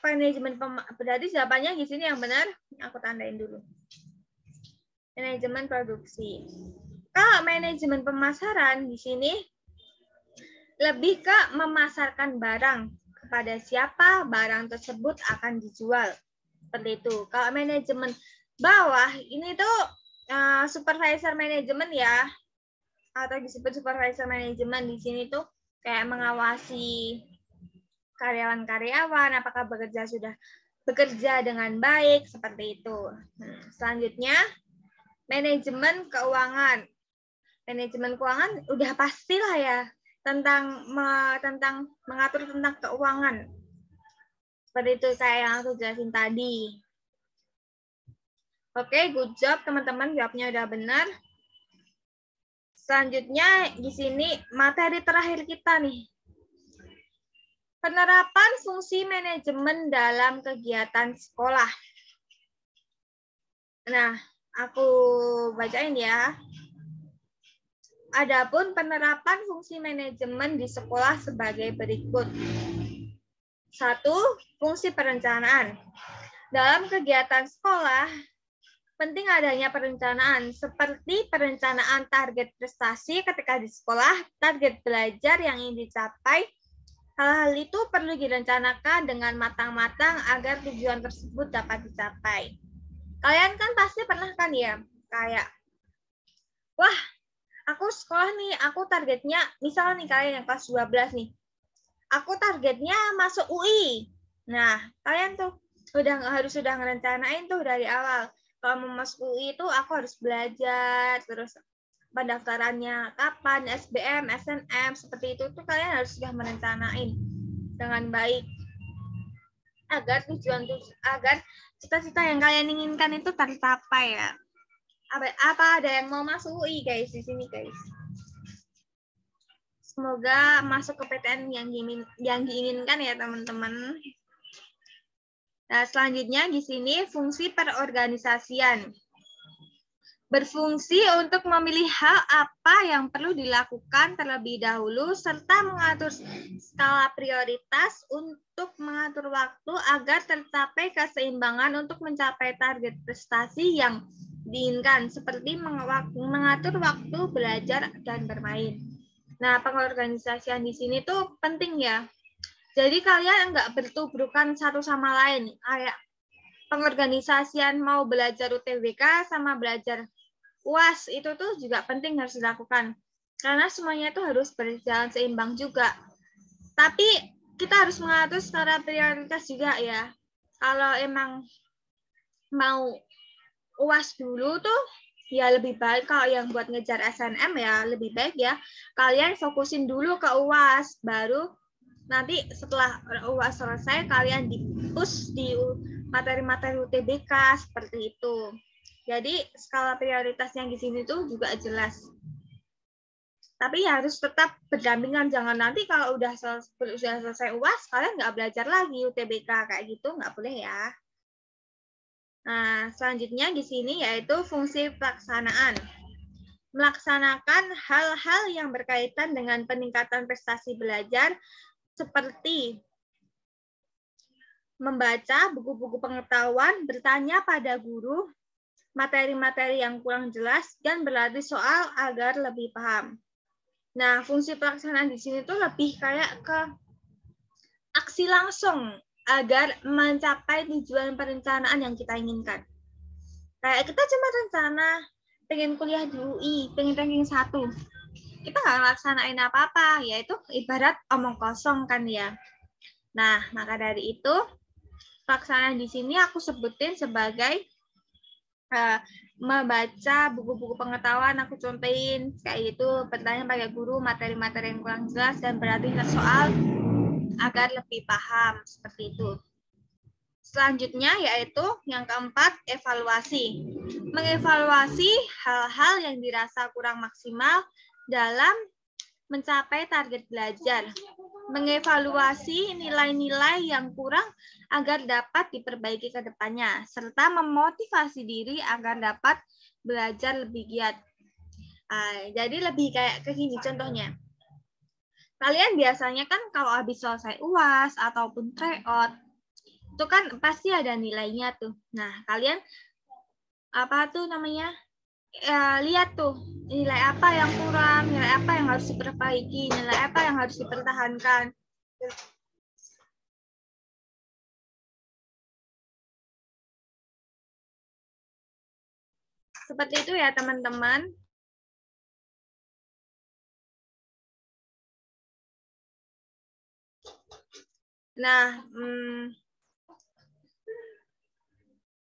manajemen berarti jawabannya di sini yang benar, aku tandain dulu. Manajemen produksi. Kalau manajemen pemasaran di sini lebih ke memasarkan barang, kepada siapa barang tersebut akan dijual. Seperti itu. Kalau manajemen bawah ini tuh supervisor manajemen ya, atau disebut supervisor manajemen di sini tuh kayak mengawasi karyawan-karyawan apakah sudah bekerja dengan baik, seperti itu. Selanjutnya manajemen keuangan. Manajemen keuangan udah pastilah ya tentang mengatur tentang keuangan. Seperti itu kayak yang aku jelasin tadi. Oke, good job teman-teman, jawabnya udah benar. Selanjutnya di sini materi terakhir kita nih. Penerapan fungsi manajemen dalam kegiatan sekolah. Nah, aku bacain ya. Adapun penerapan fungsi manajemen di sekolah sebagai berikut. 1. Fungsi perencanaan. Dalam kegiatan sekolah, penting adanya perencanaan, seperti perencanaan target prestasi ketika di sekolah, target belajar yang ingin dicapai. Hal-hal itu perlu direncanakan dengan matang-matang agar tujuan tersebut dapat dicapai. Kalian kan pasti pernah kan ya, kayak, wah, aku sekolah nih, aku targetnya, misalnya nih kalian yang kelas 12 nih, aku targetnya masuk UI. Nah, kalian tuh harus ngerencanain tuh dari awal. Kalau mau masuk UI itu aku harus belajar, terus pendaftarannya kapan, SBM, SNM, seperti itu tuh kalian harus sudah merencanain dengan baik agar cita-cita yang kalian inginkan itu tercapai ya. Apa ada yang mau masuk UI guys di sini guys? Semoga masuk ke PTN yang diinginkan ya teman-teman. Nah, selanjutnya di sini fungsi perorganisasian. Berfungsi untuk memilih hal apa yang perlu dilakukan terlebih dahulu serta mengatur skala prioritas untuk mengatur waktu agar tercapai keseimbangan untuk mencapai target prestasi yang diinginkan, seperti mengatur waktu belajar dan bermain. Nah, pengorganisasian di sini tuh penting ya. Jadi kalian nggak bertubrukan satu sama lain. Kayak pengorganisasian mau belajar UTBK sama belajar UAS itu tuh juga penting harus dilakukan. Karena semuanya itu harus berjalan seimbang juga. Tapi kita harus mengatur secara prioritas juga ya. Kalau emang mau UAS dulu tuh, ya lebih baik kalau yang buat ngejar SNM ya lebih baik ya. Kalian fokusin dulu ke UAS, baru nanti setelah UAS selesai kalian di-push di materi-materi UTBK seperti itu. Jadi skala prioritasnya di sini tuh juga jelas. Tapi ya harus tetap berdampingan, jangan nanti kalau udah selesai UAS kalian nggak belajar lagi UTBK kayak gitu, nggak boleh ya. Nah, selanjutnya di sini yaitu fungsi pelaksanaan. Melaksanakan hal-hal yang berkaitan dengan peningkatan prestasi belajar seperti membaca buku-buku pengetahuan, bertanya pada guru, materi-materi yang kurang jelas, dan berlatih soal agar lebih paham. Nah, fungsi pelaksanaan di sini tuh lebih kayak ke aksi langsung agar mencapai tujuan perencanaan yang kita inginkan. Kayak kita cuma rencana pengen kuliah di UI, pengen ranking 1. Kita nggak ngelaksanain apa-apa, yaitu ibarat omong kosong kan ya. Nah, maka dari itu, pelaksanaan di sini aku sebutin sebagai membaca buku-buku pengetahuan, aku contohin kayak gitu, bertanya pada guru materi-materi yang kurang jelas dan berlatih soal agar lebih paham seperti itu. Selanjutnya yaitu yang keempat, evaluasi. Mengevaluasi hal-hal yang dirasa kurang maksimal dalam mencapai target belajar. Mengevaluasi nilai-nilai yang kurang agar dapat diperbaiki ke depannya, serta memotivasi diri agar dapat belajar lebih giat. Jadi lebih kayak ke gini contohnya. Kalian biasanya kan kalau habis selesai UAS ataupun tryout, itu kan pasti ada nilainya tuh. Nah, kalian apa tuh namanya? Lihat tuh nilai apa yang kurang, nilai apa yang harus diperbaiki, nilai apa yang harus dipertahankan. Seperti itu ya teman-teman. Nah,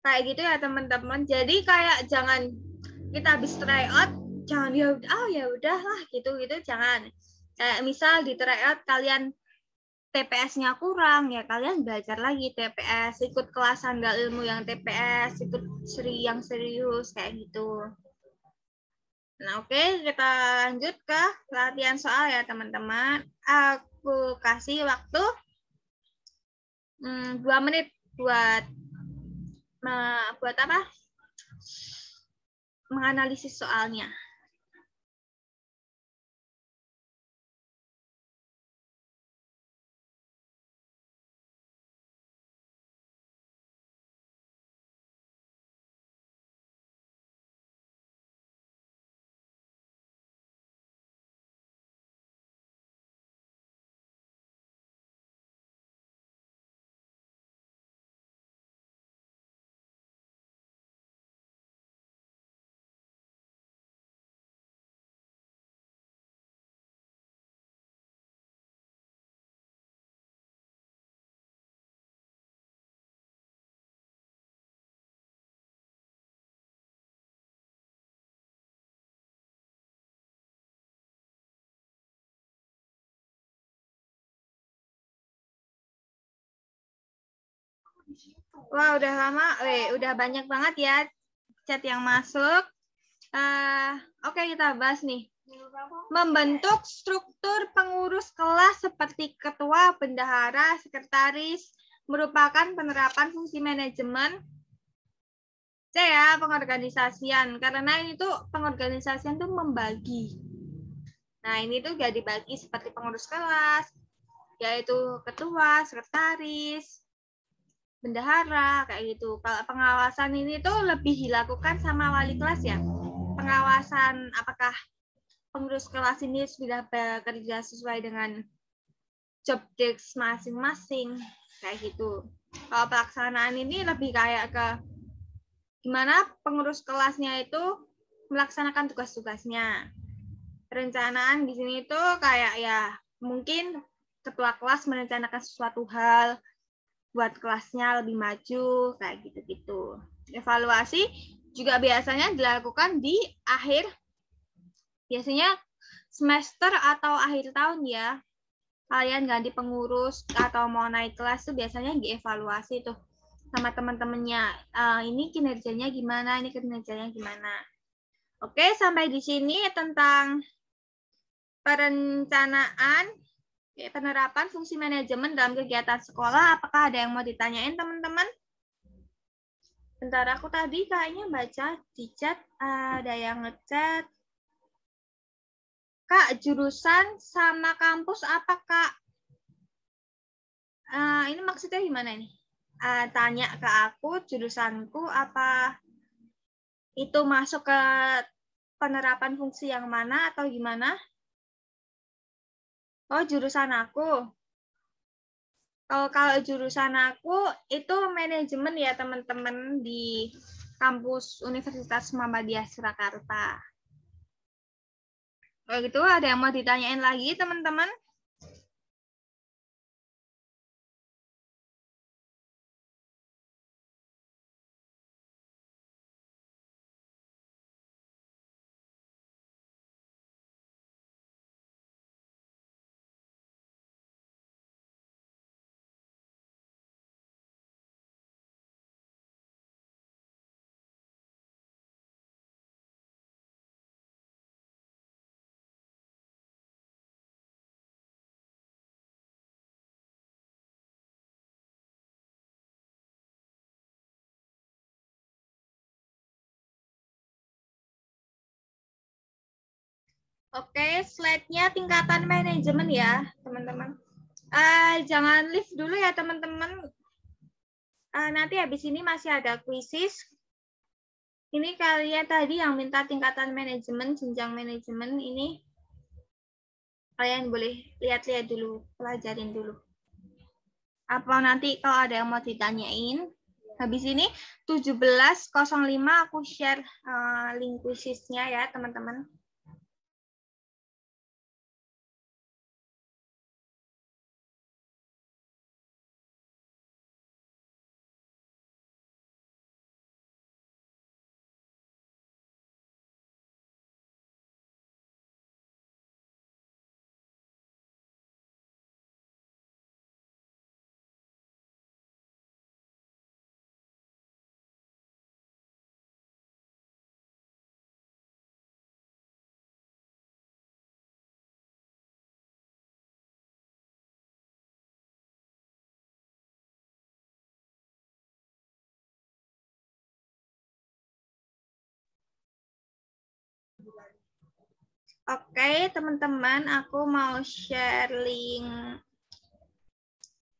kayak gitu ya teman-teman. Jadi kayak jangan kita habis tryout, jangan ya udahlah gitu jangan. Kayak misal di tryout kalian TPS-nya kurang, ya kalian belajar lagi TPS, ikut kelas handal ilmu yang TPS, ikut yang serius kayak gitu. Nah, oke, kita lanjut ke latihan soal ya teman-teman. Aku kasih waktu 2 menit buat apa? Menganalisis soalnya. Wah, udah lama, udah banyak banget ya chat yang masuk. Oke, kita bahas nih. Membentuk struktur pengurus kelas seperti ketua, bendahara, sekretaris merupakan penerapan fungsi manajemen. C ya, pengorganisasian. Karena ini tuh pengorganisasian tuh membagi. Nah, ini tuh gak dibagi seperti pengurus kelas, yaitu ketua, sekretaris, bendahara, kayak gitu. Kalau pengawasan ini tuh lebih dilakukan sama wali kelas ya. Pengawasan apakah pengurus kelas ini sudah bekerja sesuai dengan job desk masing-masing, kayak gitu. Kalau pelaksanaan ini lebih kayak ke gimana pengurus kelasnya itu melaksanakan tugas-tugasnya. Perencanaan di sini itu kayak ya mungkin ketua kelas merencanakan sesuatu hal buat kelasnya lebih maju, kayak gitu-gitu. Evaluasi juga biasanya dilakukan di akhir, biasanya semester atau akhir tahun ya. Kalian ganti pengurus atau mau naik kelas tuh biasanya dievaluasi tuh sama teman-temannya. Ini kinerjanya gimana, ini kinerjanya gimana. Oke, sampai di sini tentang perencanaan, penerapan fungsi manajemen dalam kegiatan sekolah. Apakah ada yang mau ditanyain teman-teman? Bentar, aku tadi kayaknya baca di chat, ada yang ngechat. Kak, jurusan sama kampus apa, Kak? Ini maksudnya gimana nih? Tanya ke aku, jurusanku apa itu masuk ke penerapan fungsi yang mana atau gimana? Oh, jurusan aku. Kalau jurusan aku itu manajemen ya teman-teman di kampus Universitas Muhammadiyah Surakarta. Kalau gitu ada yang mau ditanyain lagi teman-teman? Oke, slide-nya tingkatan manajemen ya, teman-teman. Jangan leave dulu ya, teman-teman. Nanti habis ini masih ada quizzes. Ini kalian tadi yang minta tingkatan manajemen, jenjang manajemen ini. Kalian boleh lihat-lihat dulu, pelajarin dulu. Apa nanti kalau ada yang mau ditanyain. Habis ini 17.05 aku share link quizesnya ya, teman-teman. Oke, teman-teman, aku mau share link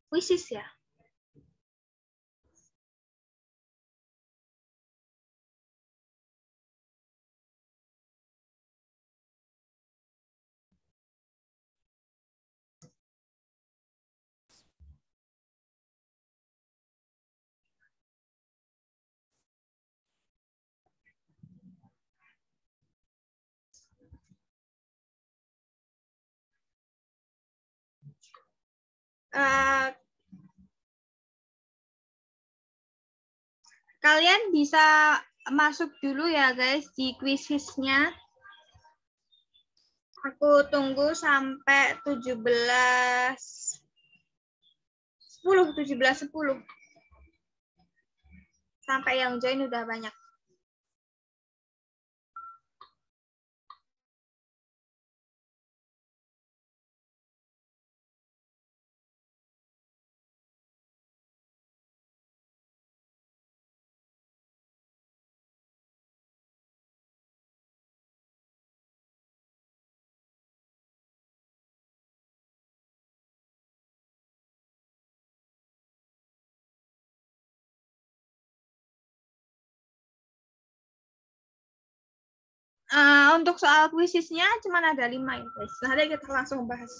quizzes ya. Kalian bisa masuk dulu ya guys di quizesnya. Aku tunggu sampai 17.10. sampai yang join udah banyak. Untuk soal kuisisnya cuma ada 5 ya guys. Nanti kita langsung bahas.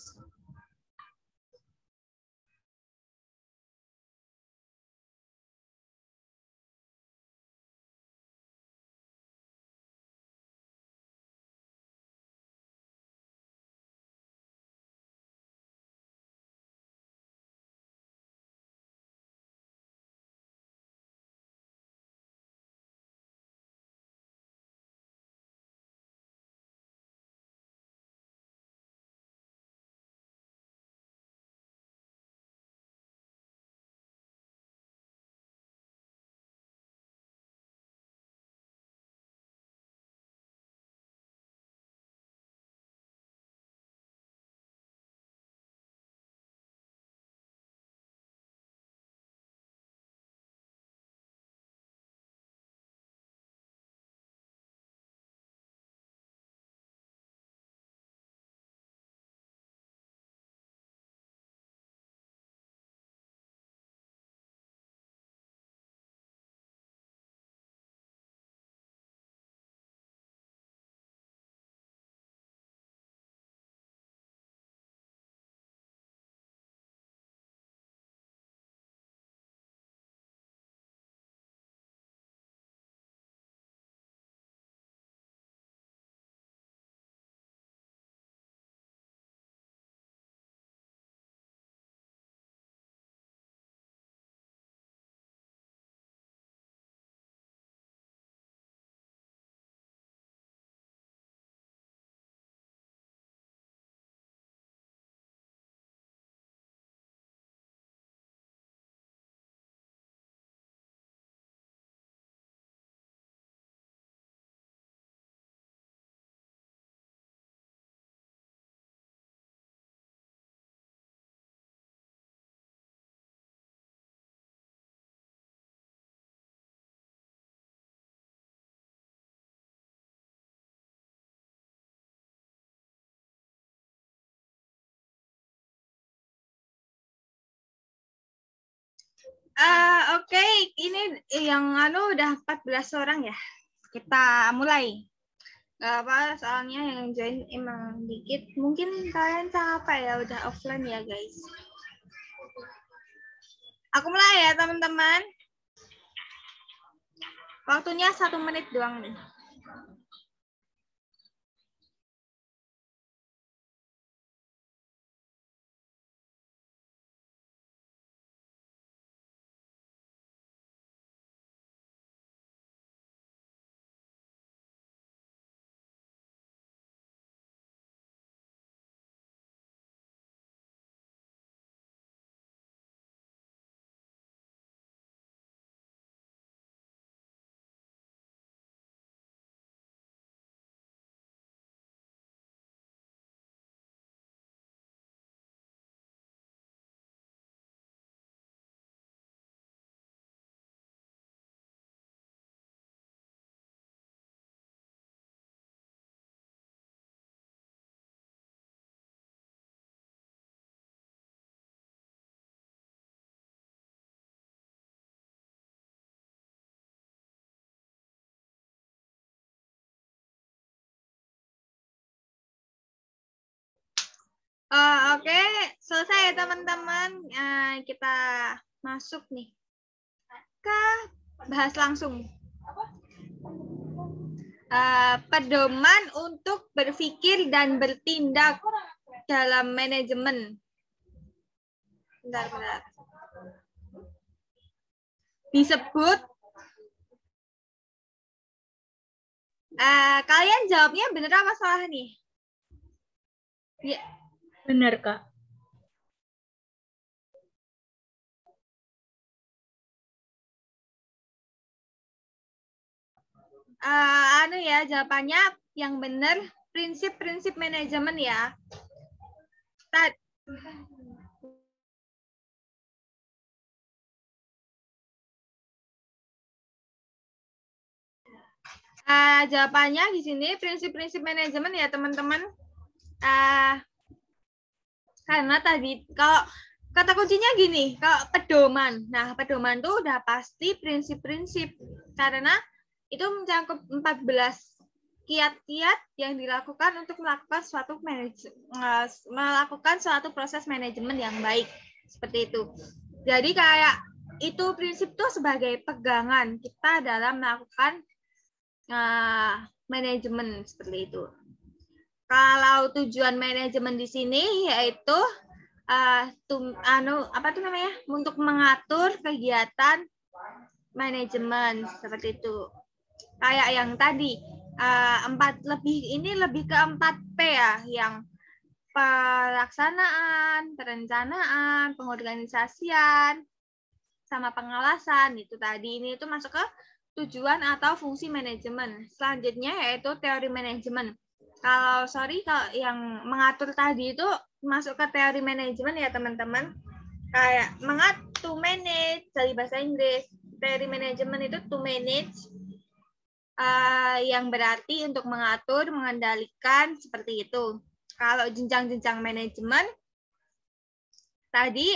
Oke, ini yang udah 14 orang ya. Kita mulai. Gak apa, soalnya yang join emang dikit. Mungkin kalian capek ya, udah offline ya guys. Aku mulai ya teman-teman. Waktunya 1 menit doang nih. Oke, selesai ya teman-teman. Kita masuk nih ke bahas langsung. Pedoman untuk berpikir dan bertindak dalam manajemen. Bentar. Disebut. Kalian jawabnya bener apa salah nih? Ya. Benar, Kak. anu ya, jawabannya yang benar prinsip-prinsip manajemen ya. Jawabannya di sini prinsip-prinsip manajemen ya teman-teman. Karena tadi kalau kata kuncinya gini, kalau pedoman. Nah, pedoman itu udah pasti prinsip-prinsip karena itu mencakup 14 kiat-kiat yang dilakukan untuk melakukan suatu proses manajemen yang baik. Seperti itu. Jadi kayak itu prinsip tuh sebagai pegangan kita dalam melakukan manajemen seperti itu. Kalau tujuan manajemen di sini yaitu untuk mengatur kegiatan manajemen seperti itu. Kayak yang tadi lebih ke 4P ya, yang pelaksanaan, perencanaan, pengorganisasian, sama pengawasan itu tadi. Ini itu masuk ke tujuan atau fungsi manajemen. Selanjutnya yaitu teori manajemen. Kalau yang mengatur tadi itu masuk ke teori manajemen ya teman-teman. Kayak to manage dari bahasa Inggris. Teori manajemen itu to manage, yang berarti untuk mengatur, mengendalikan seperti itu. Kalau jenjang-jenjang manajemen tadi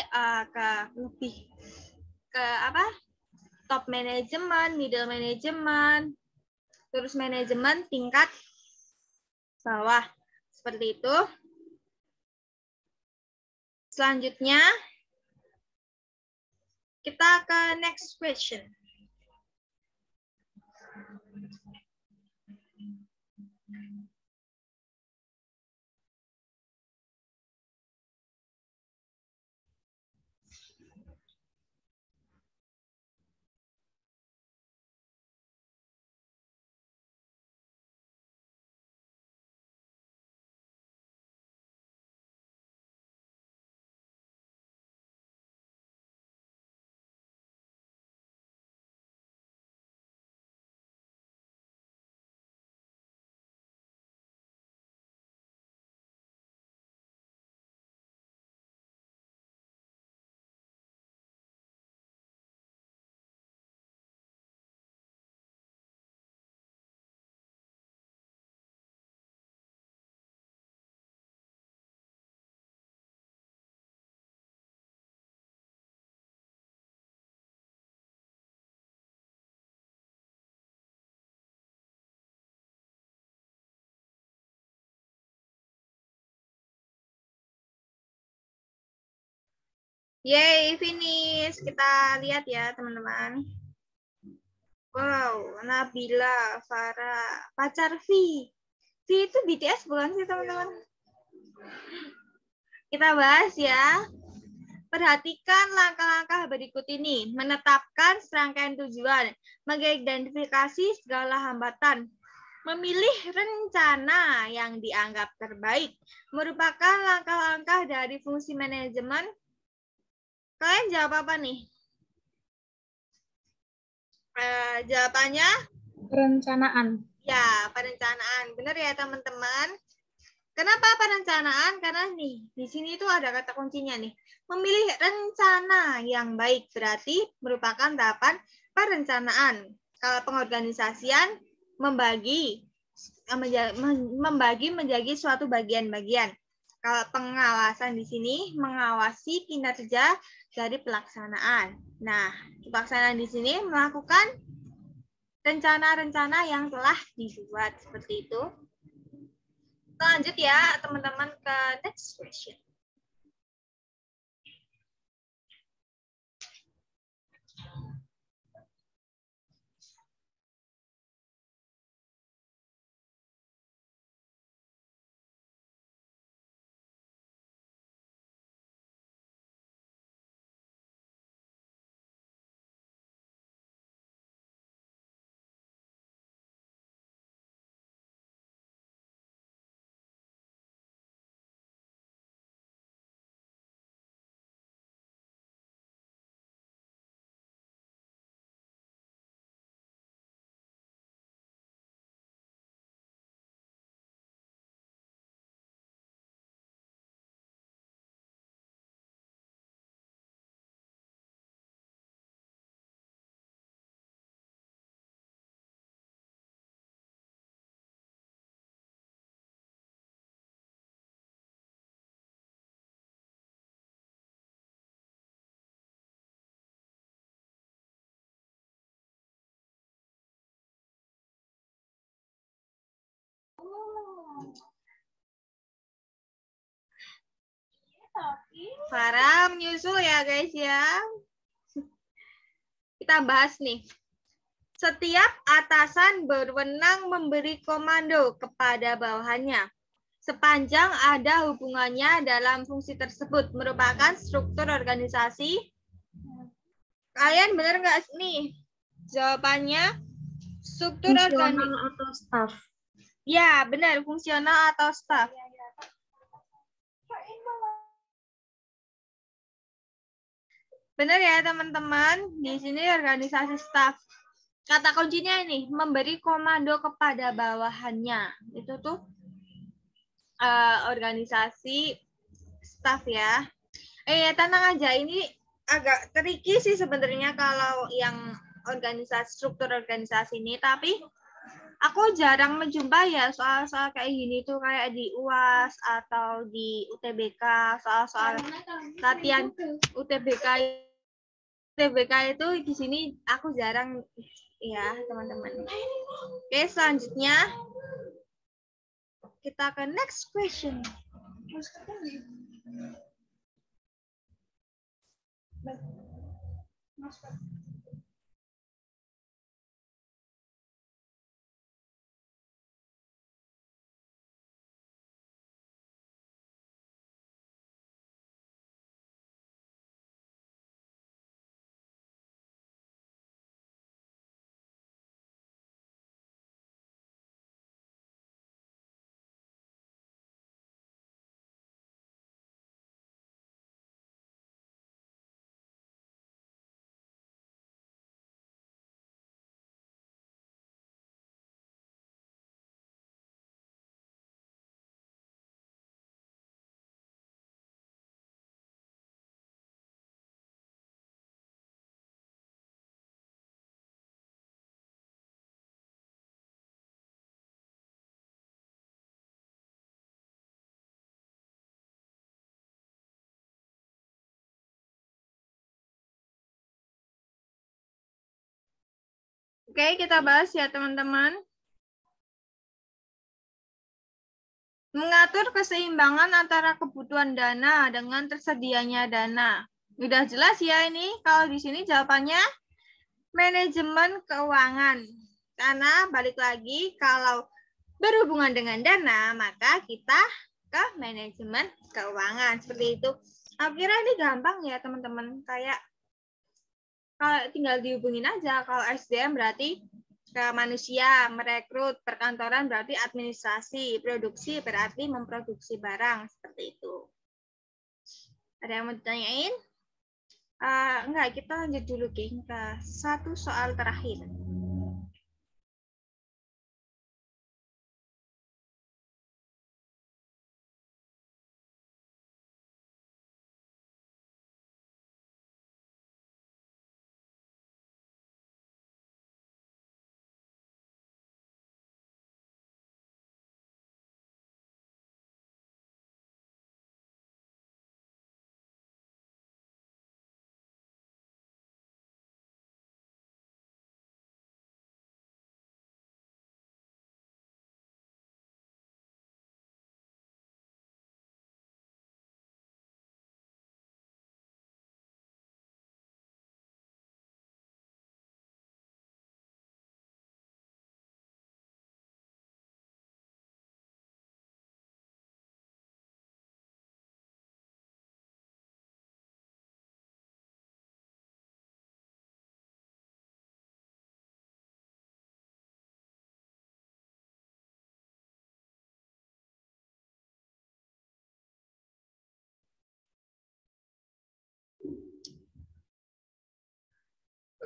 lebih ke top manajemen, middle manajemen, terus manajemen tingkat bawah. Seperti itu. Selanjutnya, kita ke next question. Yeay, finish. Kita lihat ya, teman-teman. Wow, Nabila, Farah, pacar V. V itu BTS bukan sih, teman-teman? Kita bahas ya. Perhatikan langkah-langkah berikut ini. Menetapkan serangkaian tujuan, mengidentifikasi segala hambatan, memilih rencana yang dianggap terbaik, merupakan langkah-langkah dari fungsi manajemen. Kalian jawab apa nih? Jawabannya? Perencanaan. Ya, perencanaan. Benar ya, teman-teman? Kenapa perencanaan? Karena nih, di sini tuh ada kata kuncinya nih. Memilih rencana yang baik berarti merupakan tahapan perencanaan. Kalau pengorganisasian membagi menjadi suatu bagian-bagian. Kalau pengawasan di sini mengawasi kinerja dari pelaksanaan. Nah, pelaksanaan di sini melakukan rencana-rencana yang telah dibuat seperti itu. Lanjut ya, teman-teman ke next question. Farah menyusul ya guys ya. Kita bahas nih. Setiap atasan berwenang memberi komando kepada bawahannya. Sepanjang ada hubungannya dalam fungsi tersebut merupakan struktur organisasi. Kalian benar nggak nih? Jawabannya struktur organisasi atau staff. Ya, benar. Fungsional atau staff. Benar ya teman-teman. Di sini organisasi staff. Kata kuncinya ini, memberi komando kepada bawahannya. Itu tuh organisasi staff ya. Tenang aja, ini agak tricky sih sebenarnya kalau yang struktur organisasi ini. Tapi aku jarang menjumpai ya soal-soal kayak gini tuh kayak di UAS atau di UTBK, soal-soal latihan UTBK itu di sini aku jarang ya teman-teman. Oke, selanjutnya kita ke next question. Oke, kita bahas ya teman-teman. Mengatur keseimbangan antara kebutuhan dana dengan tersedianya dana. Udah jelas ya ini. Kalau di sini jawabannya manajemen keuangan. Karena balik lagi kalau berhubungan dengan dana, maka kita ke manajemen keuangan. Seperti itu. Aku kira ini gampang ya teman-teman. Kayak kalau tinggal dihubungin aja. Kalau SDM berarti ke manusia, merekrut, perkantoran berarti administrasi, produksi berarti memproduksi barang, seperti itu. Ada yang mau ditanyain? Enggak, kita lanjut dulu ke satu soal terakhir.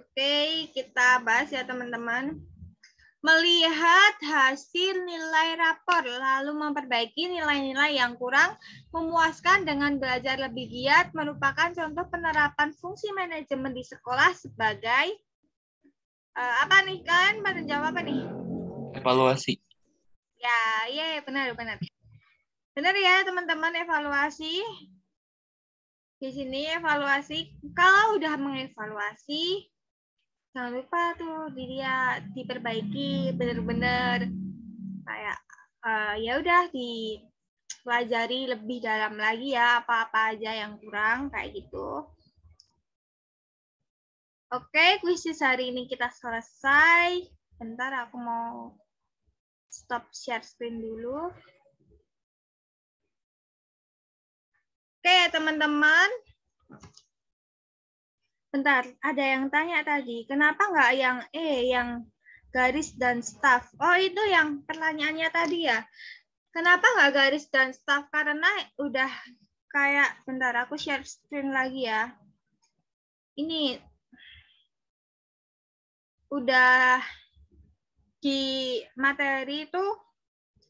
Oke, kita bahas ya teman-teman. Melihat hasil nilai rapor, lalu memperbaiki nilai-nilai yang kurang memuaskan dengan belajar lebih giat merupakan contoh penerapan fungsi manajemen di sekolah sebagai apa nih? Kalian pada jawab apa nih? Evaluasi. Ya, benar. Benar ya teman-teman, evaluasi. Di sini evaluasi, kalau udah mengevaluasi, jangan lupa tuh dilihat, diperbaiki benar-benar kayak ya udah dipelajari lebih dalam lagi ya, apa-apa aja yang kurang kayak gitu. Oke, kuisis hari ini kita selesai. Bentar, aku mau stop share screen dulu. Oke, teman-teman. Bentar, ada yang tanya tadi, kenapa nggak yang yang garis dan staff? Oh, itu yang pertanyaannya tadi ya. Kenapa nggak garis dan staff? Karena udah kayak, bentar, aku share screen lagi ya. Ini udah di materi itu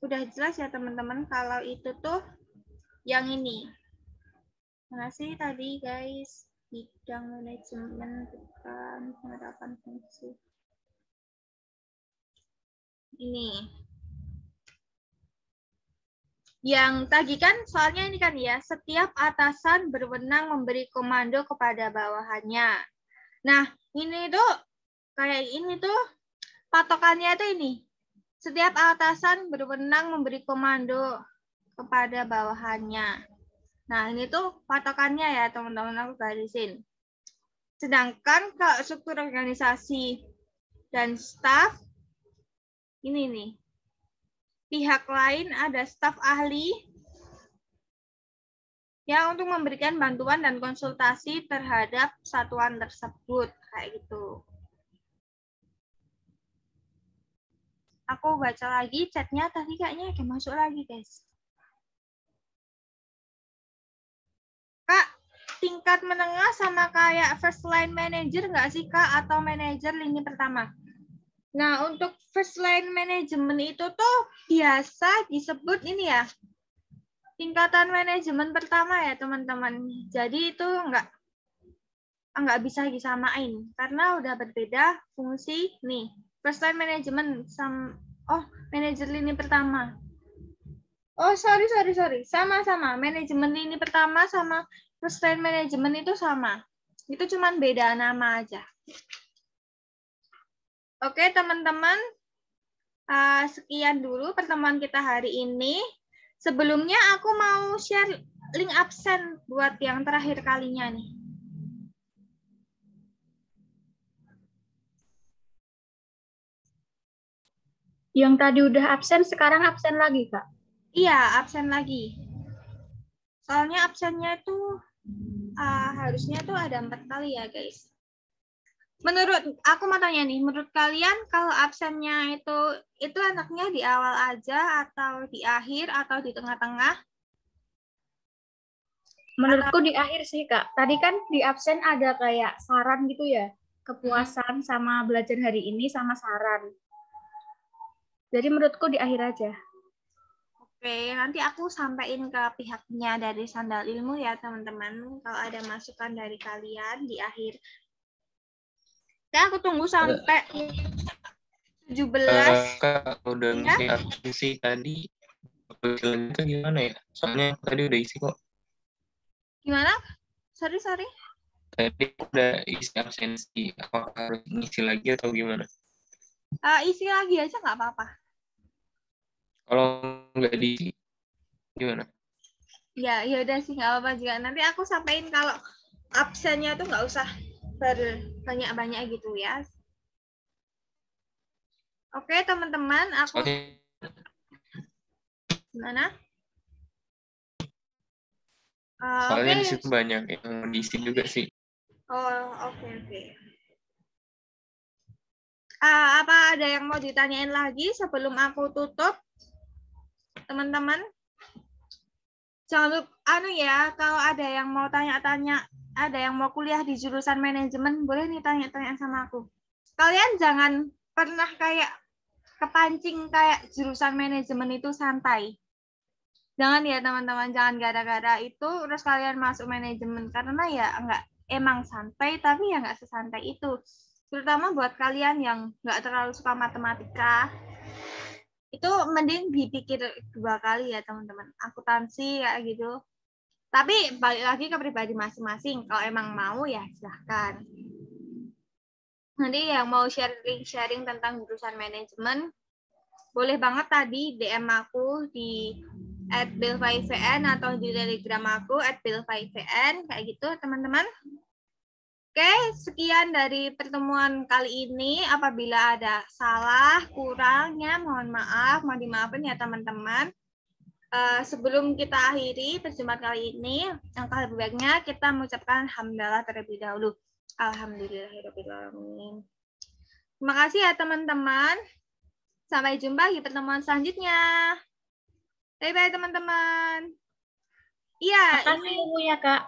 udah jelas ya teman-teman, kalau itu tuh yang ini. Mana sih tadi guys? Bidang manajemen bukan penerapan fungsi. Ini. Yang tadi kan soalnya ini kan ya, setiap atasan berwenang memberi komando kepada bawahannya. Nah, ini tuh kayak ini tuh patokannya tuh ini. Setiap atasan berwenang memberi komando kepada bawahannya. Nah, ini tuh patokannya ya, teman-teman, aku garisin. Sedangkan kalau struktur organisasi dan staf, ini nih. Pihak lain ada staf ahli yang untuk memberikan bantuan dan konsultasi terhadap satuan tersebut. Kayak gitu. Aku baca lagi chatnya, tadi kayaknya kayak masuk lagi, guys. Kak, tingkat menengah sama kayak first line manager nggak sih, Kak? Atau manajer lini pertama? Nah, untuk first line management itu tuh biasa disebut ini ya, tingkatan manajemen pertama ya, teman-teman. Jadi itu nggak bisa disamain, karena udah berbeda fungsi nih. First line management sama, manajer lini pertama. Oh, sorry. Sama-sama. Manajemen lini pertama sama first line management itu sama. Itu cuman beda nama aja. Oke, teman-teman. Sekian dulu pertemuan kita hari ini. Sebelumnya aku mau share link absen buat yang terakhir kalinya nih. Yang tadi udah absen, sekarang absen lagi, Kak? Iya, absen lagi. Soalnya absennya itu harusnya tuh ada 4 kali ya, guys. Aku mau tanya nih, menurut kalian kalau absennya itu enaknya di awal aja atau di akhir atau di tengah-tengah? Menurutku di akhir sih, Kak. Tadi kan di absen ada kayak saran gitu ya. Kepuasan sama belajar hari ini sama saran. Jadi menurutku di akhir aja. Oke, nanti aku sampaikan ke pihaknya dari Sandal Ilmu ya, teman-teman. Kalau ada masukan dari kalian di akhir. Aku tunggu sampai 17. Kak, udah ngisi absensi tadi. Itu gimana ya? Soalnya tadi udah isi kok. Gimana? Sorry. Tadi udah isi absensi. Apakah harus ngisi lagi atau gimana? Isi lagi aja nggak apa-apa. Kalau nggak diisi, gimana? Ya udah sih nggak apa-apa juga. Nanti aku sampaikan kalau absennya tuh nggak usah berbanyak-banyak gitu ya. Oke, teman-teman, aku gimana? Soalnya di situ banyak yang mau diisi juga sih. Oh, oke. Apa ada yang mau ditanyain lagi sebelum aku tutup, teman-teman? Jangan lupa ya, kalau ada yang mau tanya-tanya, ada yang mau kuliah di jurusan manajemen, boleh nih tanya-tanya sama aku. Kalian jangan pernah kayak kepancing kayak jurusan manajemen itu santai. Jangan ya teman-teman, jangan gara-gara itu terus kalian masuk manajemen, karena ya emang santai tapi ya nggak sesantai itu. Terutama buat kalian yang nggak terlalu suka matematika, itu mending dipikir 2 kali ya teman-teman. Akuntansi kayak gitu. Tapi balik lagi ke pribadi masing-masing. Kalau emang mau ya silahkan. Nanti yang mau sharing tentang jurusan manajemen, boleh banget tadi DM aku di @bilfaivn atau di Telegram aku @bilfaivn kayak gitu teman-teman. Oke, sekian dari pertemuan kali ini. Apabila ada salah, kurangnya, mohon maaf, mohon dimaafin ya teman-teman. Sebelum kita akhiri perjumpaan kali ini, langkah lebih baiknya kita mengucapkan alhamdulillah terlebih dahulu. Alhamdulillahirrahmanirrahim. Terima kasih ya teman-teman. Sampai jumpa di pertemuan selanjutnya. Bye-bye teman-teman. Iya, Makasih ini Bu ya, Kak.